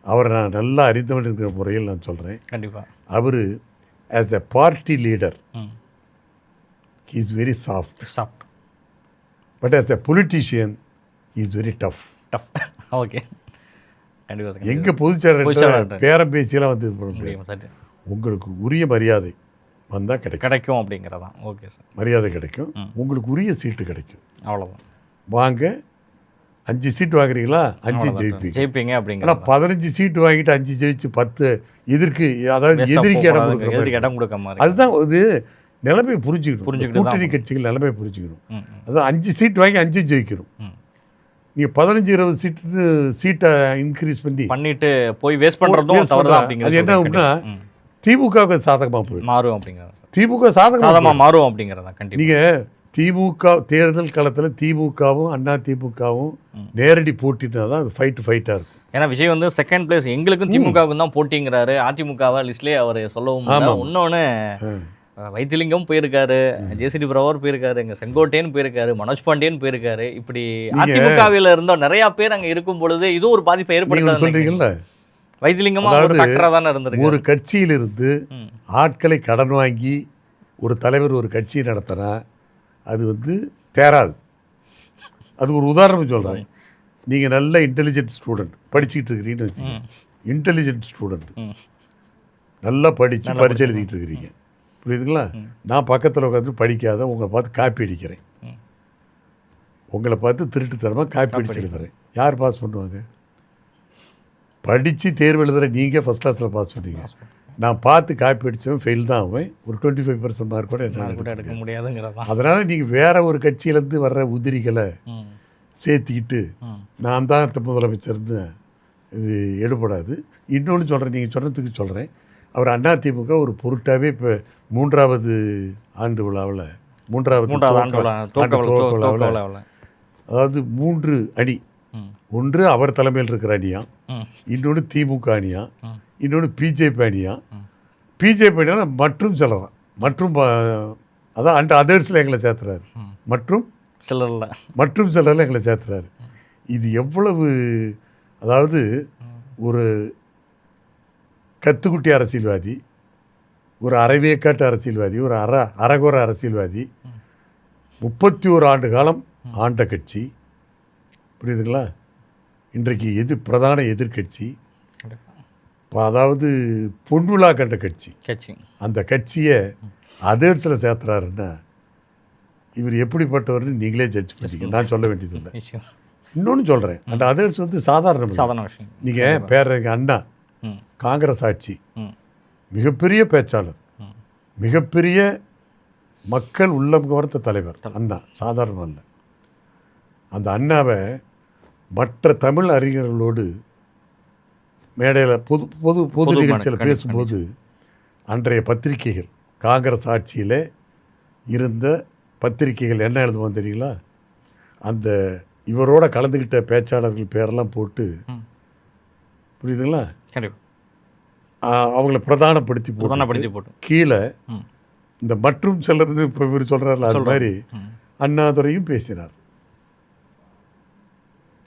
அவரை நான் நல்லா அறிந்தவன் இருக்கிற முறையில் நான் சொல்கிறேன். கண்டிப்பாக அவர் as a party leader he is very soft, but as a politician he is very tough. Okay, கண்டிப்பாக. எங்கள் பொதுச்செயலாளர் பேரம் பேசியெல்லாம் இது பண்ண முடியாது. உங்களுக்கு உரிய மரியாதை வந்தால் கிடைக்கும் அப்படிங்கிறதான். ஓகே சார், மரியாதை கிடைக்கும், உங்களுக்கு உரிய சீட்டு கிடைக்கும், அவ்வளோதான். வாங்க 5 சீட்டு வாங்குறீங்களா, 5 ஜெயிப்பீங்க அப்படிங்கிற. ஆனால் 15 சீட்டு வாங்கிட்டு 5 ஜெயிச்சு 10 எதிர்க்கு, அதாவது எதிரிக்கு இடம் கொடுக்க மாதிரி. அதுதான் இது நிலைமை புரிஞ்சுக்கணும். கூட்டணி கட்சிகள் நிலைமை புரிஞ்சுக்கணும். அதான் 5 சீட் வாங்கி 5 ஜெயிக்கணும். நீங்கள் 15-20 சீட்டை இன்க்ரீஸ் பண்ணிட்டு போய் வேஸ்ட் பண்ணுறதும் தவறு தான். அது என்ன அப்படின்னா திமுகவுக்கு சாதகமாக போய் மாறும் அப்படிங்கிறது. திமுக சாதகமாக மாறும் அப்படிங்கிறதா. கண்டிப்பாக நீங்கள் திமுக தேர்தல் களத்தில் திமுகவும் அண்ணா திமுகவும் நேரடி போட்டினா தான் அது ஃபைட்டாக இருக்கும். ஏன்னா விஜய் செகண்ட் பிளேஸ் எங்களுக்கும் திமுகவுக்கும் தான் போட்டிங்கிறாரு. அதிமுகவை லிஸ்ட்லேயே அவர் சொல்லவும். இன்னொன்று வைத்திலிங்கம் போயிருக்காரு, ஜேசிடி பிரபாகர் போயிருக்காரு, இங்கே செங்கோட்டையன் போயிருக்காரு, மனோஜ் பாண்டியன் போயிருக்காரு. இப்படி அதிமுகவில் இருந்தோம் நிறையா பேர் அங்கே இருக்கும் பொழுது இதுவும் ஒரு பாதிப்பை ஏற்படுத்த சொல்றீங்கல்ல. வைத்திலிங்கமா ஒரு ஃபேக்டரா தானே இருந்திருக்கு. ஒரு கட்சியிலிருந்து ஆட்களை கடன் வாங்கி ஒரு தலைவர் ஒரு கட்சியை நடத்தினா அது தேராது. அது ஒரு உதாரணம் சொல்கிறேன். நீங்கள் நல்ல இன்டெலிஜென்ட் ஸ்டூடெண்ட் படிச்சுக்கிட்டு இருக்கிறீங்கன்னு வச்சுக்கோங்க. இன்டெலிஜென்ட் ஸ்டூடெண்ட் நல்லா படித்து பரிசு எழுதிக்கிட்டு இருக்கிறீங்க, புரியுதுங்களா? நான் பக்கத்தில் உட்காந்து படிக்காத உங்களை பார்த்து காப்பி அடிக்கிறேன், உங்களை பார்த்து திருட்டுத்தனமாக காப்பி அடிச்சு எழுதுறேன். யார் பாஸ் பண்ணுவாங்க? படித்து தேர்வு எழுதுகிற நீங்கள் ஃபஸ்ட் கிளாஸில் பாஸ் பண்ணுவீங்க. நான் பார்த்து காப்பி அடித்தவன் ஃபெயில் தான் ஆவேன். ஒரு 25% மார்க் கூட என்னால் எடுக்க முடியாதுங்கிறதா. அதனால் நீங்கள் வேற ஒரு கட்சியிலேருந்து வர்ற உதிரிகளை சேர்த்திக்கிட்டு நான் தான் முதலமைச்சர்னு இது எடுபடாது. இன்னொன்று சொல்கிறேன், நீங்கள் சொன்னதுக்கு சொல்கிறேன். அவர் அதிமுக ஒரு பொருட்டாகவே இப்போ 3வது ஆண்டு விழாவில் 3வது அதாவது 3 அணி, ஒன்று அவர் தலைமையில் இருக்கிற அணியா, இன்னொன்று திமுக அணியா, இன்னொன்று பிஜேபி அணியா. பிஜேபி அணியா மற்றும் சிலரான் மற்றும் அதான் அதர்ஸில் எங்களை சேர்த்துறாரு, மற்றும் சிலரில் எங்களை சேர்த்துறாரு. இது எவ்வளவு, அதாவது ஒரு கத்துக்குட்டி அரசியல்வாதி, ஒரு அரைவேக்காட்டு அரசியல்வாதி, ஒரு அரகுற அரசியல்வாதி, 31 ஆண்டு காலம் ஆண்ட கட்சி, புரியுதுங்களா? இன்றைக்கு பிரதான எதிர்கட்சி, அதாவது பொன்விழா கண்ட கட்சி. அந்த கட்சியை அதர்ஸில் சேர்த்துறாருன்னா இவர் எப்படிப்பட்டவர்னு நீங்களே ஜட்ஜ் பண்ணிக்க, நான் சொல்ல வேண்டியதில்லை. இன்னொன்று சொல்கிறேன், அந்த அதர்ஸ் சாதாரண விஷயம். நீங்கள் பேரங்க அண்ணா காங்கிரஸ் ஆட்சி, மிகப்பெரிய பேச்சாளர், மிகப்பெரிய மக்கள் உள்ளம் கவர்ந்த தலைவர் அண்ணா, சாதாரணம் அல்ல. அந்த அண்ணாவை மற்ற தமிழ் அறிஞர்களோடு மேடையில் பொது நிகழ்ச்சியில் பேசும்போது அன்றைய பத்திரிகைகள், காங்கிரஸ் ஆட்சியில் இருந்த பத்திரிகைகள் என்ன எழுதுவோம் தெரியுங்களா? அந்த இவரோட கலந்துக்கிட்ட பேச்சாளர்கள் பேரெல்லாம் போட்டு, புரியுதுங்களா, அவங்கள பிரதானப்படுத்தி போட்டு கீழே இந்த மற்றும் சிலர் இப்போ இவர் சொல்கிறார்ல அது மாதிரி அண்ணாதுரையும் பேசினார்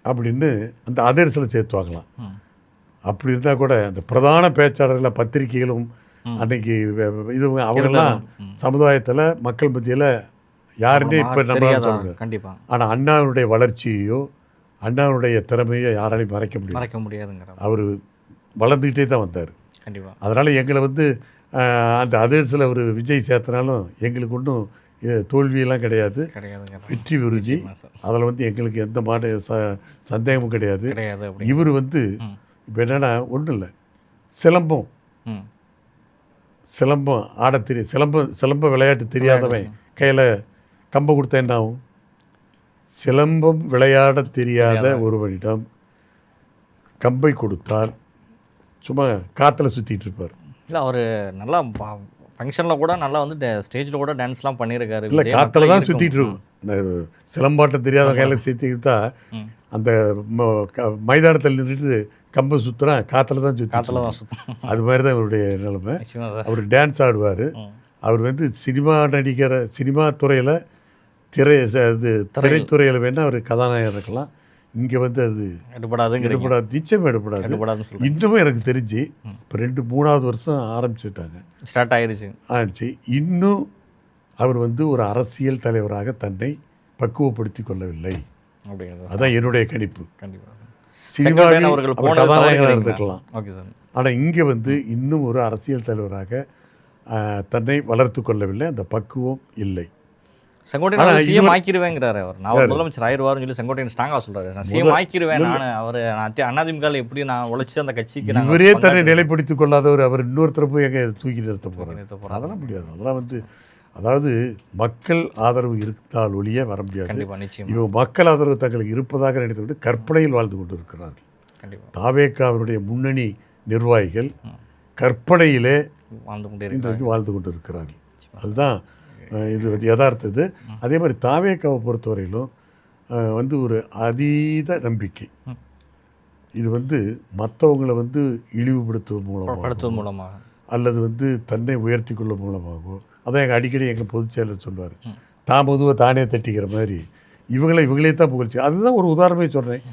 அப்படின்னு அந்த அதர்ஸில் சேர்த்துவாங்களாம். அப்படி இருந்தால் கூட அந்த பிரதான பேச்சாளர்களை பத்திரிகைகளும் அன்னைக்கு இது அவங்கெல்லாம் சமுதாயத்தில் மக்கள் மத்தியில் யாருன்னே இப்போ நம்ம கண்டிப்பாக. ஆனால் அண்ணாவுடைய வளர்ச்சியோ அண்ணாவுடைய திறமையோ யாராலையும் மறைக்க முடியாதுங்கிறார். அவர் வளர்ந்துக்கிட்டே தான் வந்தார். கண்டிப்பாக. அதனால் எங்களை வந்து அந்த அதிர்ஸில் ஒரு விஜய் சேர்த்தனாலும் எங்களுக்கு ஒன்றும் தோல்வியெல்லாம் கிடையாது, வெற்றி உறுதி. அதில் வந்து எங்களுக்கு எந்த சந்தேகமும் கிடையாது. இவர் வந்து இப்போ என்னென்னா ஒன்றும் இல்லை, சிலம்பம் ஆட தெரியும், சிலம்ப விளையாட்டு தெரியாதவன் கையில் கம்பை கொடுத்தா என்ன ஆகும்? சிலம்பம் விளையாட தெரியாத ஒருவனிடம் கம்பை கொடுத்தால் சும்மா காற்றுல சுற்றிட்டு இருப்பார். இல்லை, அவர் நல்லா ஃபங்க்ஷனில் கூட நல்லா வந்து ஸ்டேஜில் கூட டான்ஸ்லாம் பண்ணியிருக்காரு. இல்லை, காற்றுல தான் சுற்றிட்டு இருக்கும். இந்த சிலம்பாட்டம் தெரியாத கையில் சேர்த்துக்கிட்டா அந்த மைதானத்தில் நின்றுட்டு கம்பை சுற்றுறான், காற்றுல தான் சுற்றி. அது மாதிரி தான் அவருடைய நிலைமை. அவர் டான்ஸ் ஆடுவார். அவர் வந்து சினிமா துறையில் திரைத்துறையில் வேணால் அவர் கதாநாயகர் இருக்கலாம். இங்கே வந்து அது எடுபடாது, நிச்சயமாக எடுபடாது. இன்னமும் எனக்கு தெரிஞ்சு இப்போ 2-3வது வருஷம் ஸ்டார்ட் ஆயிடுச்சு. இன்னும் அவர் வந்து ஒரு அரசியல் தலைவராக தன்னை பக்குவப்படுத்தி கொள்ளவில்லை. அதான் என்னுடைய கணிப்பு. சினிமாவில் அவர் கதாநாயகனாக இருந்துக்கலாம், ஆனால் இங்கே வந்து இன்னும் ஒரு அரசியல் தலைவராக தன்னை வளர்த்து கொள்ளவில்லை, அந்த பக்குவம் இல்லை. செங்கோட்டையன் சிஎம் ஆக்கிடுவேங்கிறாரு அவர். நான் முதலமைச்சர் ஆயிடுவார்னு சொல்லி செங்கோட்டையன் ஸ்ட்ராங்காக சொல்கிறாரு. நான் சிஎம் ஆக்கிடுவேன், நான் அதிமுகவில் எப்படி நான் உழைச்சி அந்த கட்சிக்கு இவரே தன்னை நிலைப்படுத்திக் கொள்ளாதவர் அவர் இன்னொருத்தர போய் எங்கே தூக்கி நிறுத்த போகிறார்? அதெல்லாம் முடியாது. அதெல்லாம் வந்து அதாவது மக்கள் ஆதரவு இருந்தால் ஒழிய வர முடியாது. இவங்க மக்கள் ஆதரவு தங்களுக்கு இருப்பதாக நினைத்துவிட்டு கற்பனையில் வாழ்ந்து கொண்டு இருக்கிறார்கள். தாவேக்காவினுடைய முன்னணி நிர்வாகிகள் கற்பனையிலே இன்றைக்கு வாழ்ந்து கொண்டு இருக்கிறார்கள். அதுதான் இது யதார்த்தது. அதே மாதிரி தாவேக்காவை பொறுத்தவரையிலும் வந்து ஒரு அதீத நம்பிக்கை. இது வந்து மற்றவங்களை வந்து இழிவுபடுத்துவதன் மூலமாக அல்லது வந்து தன்னை உயர்த்தி கொள்ளும் மூலமாகவோ, அதான் எங்கள் அடிக்கடி எங்கள் பொதுச் செயலர் சொல்லுவார், தான் பொதுவாக தானே தட்டிக்கிற மாதிரி இவங்களே தான் புகழ்ச்சி. அதுதான் ஒரு உதாரணமே சொல்கிறேன்.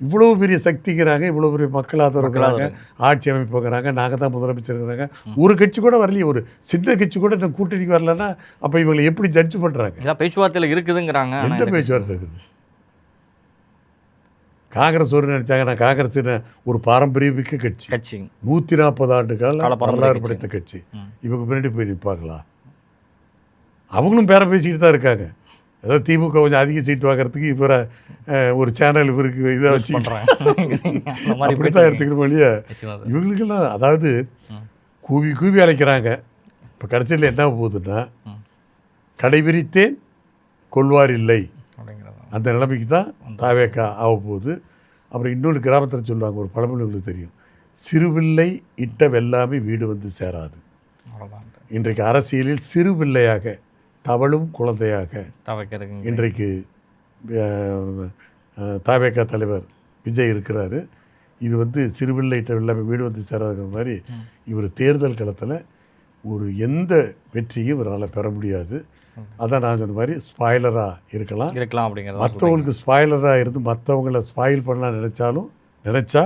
இவ்வளோ பெரிய சக்திக்கிறாங்க, இவ்வளோ பெரிய மக்கள் ஆதரவுக்கிறாங்க, ஆட்சி அமைப்புக்கிறாங்க, நாங்கள் தான் முதலமைச்சருங்கிறாங்க. ஒரு கட்சி கூட வரலையே, ஒரு சின்ன கட்சி கூட இந்த கூட்டணிக்கு வரலன்னா அப்போ இவங்களை எப்படி ஜட்ஜ் பண்ணுறாங்க? பேச்சுவார்த்தையில் இருக்குதுங்கிறாங்க. எந்த பேச்சுவார்த்தை இருக்குது? காங்கிரஸ் ஒரு நினச்சாங்கன்னா காங்கிரஸ் ஒரு பாரம்பரியமிக்க கட்சி, 140 ஆண்டுகள் வரலாறு படைத்த கட்சி. இவங்க பின்னாடி போய் நிற்பாங்களா? அவங்களும் பேர பேசிக்கிட்டு தான் இருக்காங்க. ஏதாவது திமுக கொஞ்சம் அதிக சீட் வாங்குறதுக்கு இப்போ ஒரு சேனல் இவருக்கு இதை வச்சு அப்படி தான் எடுத்துக்கிற வழியா இவங்களுக்கெல்லாம் அதாவது கூவி அழைக்கிறாங்க. இப்போ கடைசியில் என்ன போகுதுன்னா, கடைபிடித்தேன் கொள்வார் இல்லை, அந்த நிலைமைக்கு தான் தாவேக்கா ஆக போகுது. அப்புறம் இன்னொன்று கிராமத்தில் சொல்லுவாங்க, ஒரு பழமொழி உங்களுக்கு தெரியும், சிறுபிள்ளை இட்ட வெள்ளாமை வீடு வந்து சேராது. இன்றைக்கு அரசியலில் சிறுபிள்ளையாக தவளும் குழந்தையாக இன்றைக்கு தாவேக்கா தலைவர் விஜய் இருக்கிறாரு. இது வந்து சிறுபிள்ளைகிட்ட எல்லாமே வீடு வந்து சேராதுங்கிற மாதிரி இவர் தேர்தல் களத்தில் ஒரு எந்த வெற்றியும் இவரால் பெற முடியாது. அதான் நான் சொன்ன மாதிரி ஸ்பாய்லராக இருக்கலாம் அப்படிங்கிறது. மற்றவங்களுக்கு ஸ்பாய்லராக இருந்து மற்றவங்கள ஸ்பாயில் பண்ணலாம் நினச்சா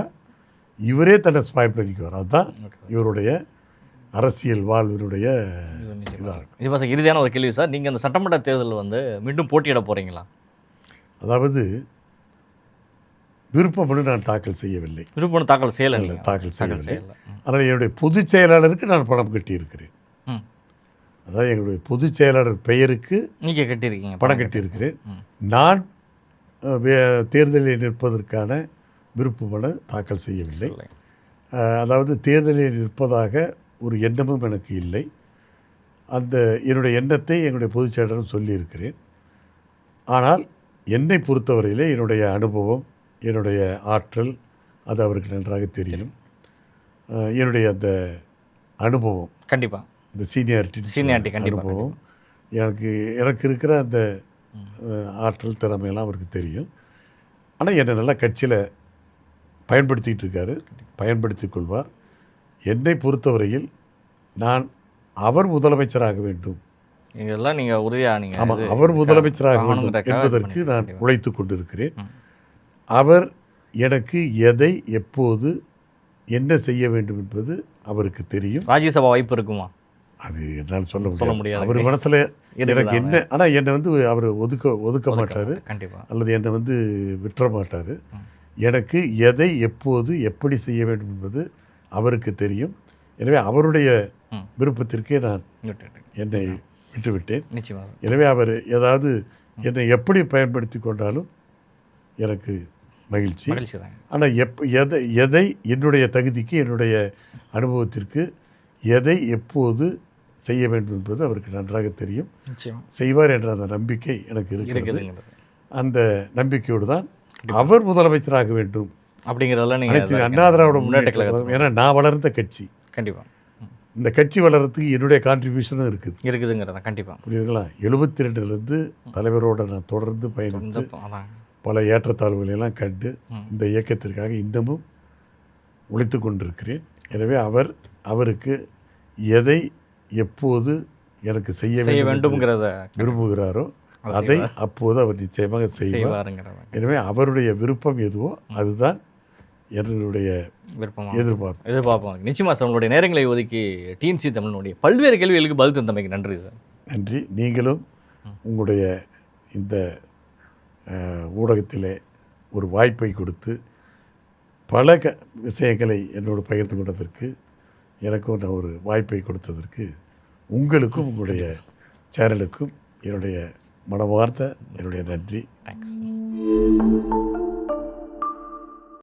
இவரே தன்னை ஸ்பாயில் பண்ணிக்குவார். அதுதான் இவருடைய அரசியல் வாழ்வினுடைய இதாக இருக்கும். இது இறுதியான ஒரு கேள்வி சார், நீங்கள் அந்த சட்டமன்ற தேர்தலில் வந்து மீண்டும் போட்டியிட போகிறீங்களா? அதாவது விருப்பமனு நான் தாக்கல் செய்யவில்லை. விருப்பமனு தாக்கல் செய்யவில்லை. அதனால் என்னுடைய பொதுச் செயலாளருக்கு நான் பணம் கட்டியிருக்கிறேன். அதாவது எங்களுடைய பொதுச் செயலாளர் பெயருக்கு நீங்கள் கட்டியிருக்கீங்க, பணம் கட்டியிருக்கிறேன். நான் தேர்தலில் நிற்பதற்கான விருப்ப மனு தாக்கல் செய்யவில்லை. அதாவது தேர்தலில் நிற்பதாக ஒரு எண்ணமும் எனக்கு இல்லை. அந்த என்னுடைய எண்ணத்தை என்னுடைய பொதுச் செயலாளரும் சொல்லியிருக்கிறேன். ஆனால் என்னை பொறுத்தவரையிலே என்னுடைய அனுபவம், என்னுடைய ஆற்றல் அது அவருக்கு நன்றாக தெரியும். என்னுடைய அந்த அனுபவம் கண்டிப்பாக, இந்த சீனியாரிட்டி அனுபவம் எனக்கு இருக்கிற அந்த ஆற்றல் திறமையெல்லாம் அவருக்கு தெரியும். ஆனால் என்னை நல்லா கட்சியில் பயன்படுத்திகிட்டு இருக்காரு, பயன்படுத்தி கொள்வார். என்னை பொறுத்தவரையில் நான் அவர் முதலமைச்சராக வேண்டும், இதெல்லாம் நீங்கள் உறுதியாக நீங்கள் ஆமாம் அவர் முதலமைச்சராக வேண்டும் என்பதற்கு நான் உழைத்து கொண்டிருக்கிறேன். அவர் எனக்கு எதை எப்போது என்ன செய்ய வேண்டும் என்பது அவருக்கு தெரியும். ராஜ்யசபா வாய்ப்பு இருக்குமா? அது என்னால் சொல்ல முடியாது. அவர் மனசில் எனக்கு என்ன, ஆனால் என்னை வந்து அவர் ஒதுக்க மாட்டார், அல்லது என்னை வந்து விட்டுற மாட்டார். எனக்கு எதை எப்போது எப்படி செய்ய வேண்டும் என்பது அவருக்கு தெரியும். எனவே அவருடைய விருப்பத்திற்கே நான் என்னை விட்டுவிட்டேன். நிச்சயமாக. எனவே அவர் ஏதாவது என்னை எப்படி பயன்படுத்தி கொண்டாலும் எனக்கு மகிழ்ச்சி. ஆனால் எதை என்னுடைய தகுதிக்கு, என்னுடைய அனுபவத்திற்கு எதை எப்போது செய்ய வேண்டும் என்பது அவருக்கு நன்றாக தெரியும். செய்வார் என்ற அந்த நம்பிக்கை எனக்கு இருக்கிறது. அந்த நம்பிக்கையோடு தான் அவர் முதலமைச்சராக வேண்டும் அப்படிங்கிறதெல்லாம் அனைத்து அண்ணா திராவிட முன்னேற்ற கழகம். ஏன்னா நான் வளர்ந்த கட்சி, கண்டிப்பாக இந்த கட்சி வளர்கிறதுக்கு என்னுடைய கான்ட்ரிபியூஷனும் இருக்குதுங்கிறத கண்டிப்பாக புரியுதுங்களா. 72லேருந்து தலைவரோடு நான் தொடர்ந்து பயணித்து பல ஏற்றத்தாழ்வுகளெல்லாம் கண்டு இந்த இயக்கத்திற்காக இன்னமும் உழைத்து கொண்டிருக்கிறேன். எனவே அவருக்கு எதை எப்போது எனக்கு செய்ய வேண்டும்ங்கிறத விரும்புகிறாரோ அதை அப்போது அவர் நிச்சயமாக செய்வார். எனவே அவருடைய விருப்பம் எதுவோ அதுதான் என்னுடைய எதிர்பார்ப்போம். நிச்சயமாக சார், உங்களுடைய நேரங்களை ஒதுக்கி டிஎன்சி தமிழனுடைய பல்வேறு கேள்விகளுக்கு பதில் தந்தமைக்கு நன்றி சார். நன்றி. நீங்களும் உங்களுடைய இந்த ஊடகத்திலே ஒரு வாய்ப்பை கொடுத்து பல விஷயங்களை என்னோடு பகிர்ந்து கொண்டதற்கு, எனக்கும் நான் ஒரு வாய்ப்பை கொடுத்ததற்கு உங்களுக்கும் உங்களுடைய சேனலுக்கும் என்னுடைய மனமார்ந்த என்னுடைய நன்றி. Thank you sir.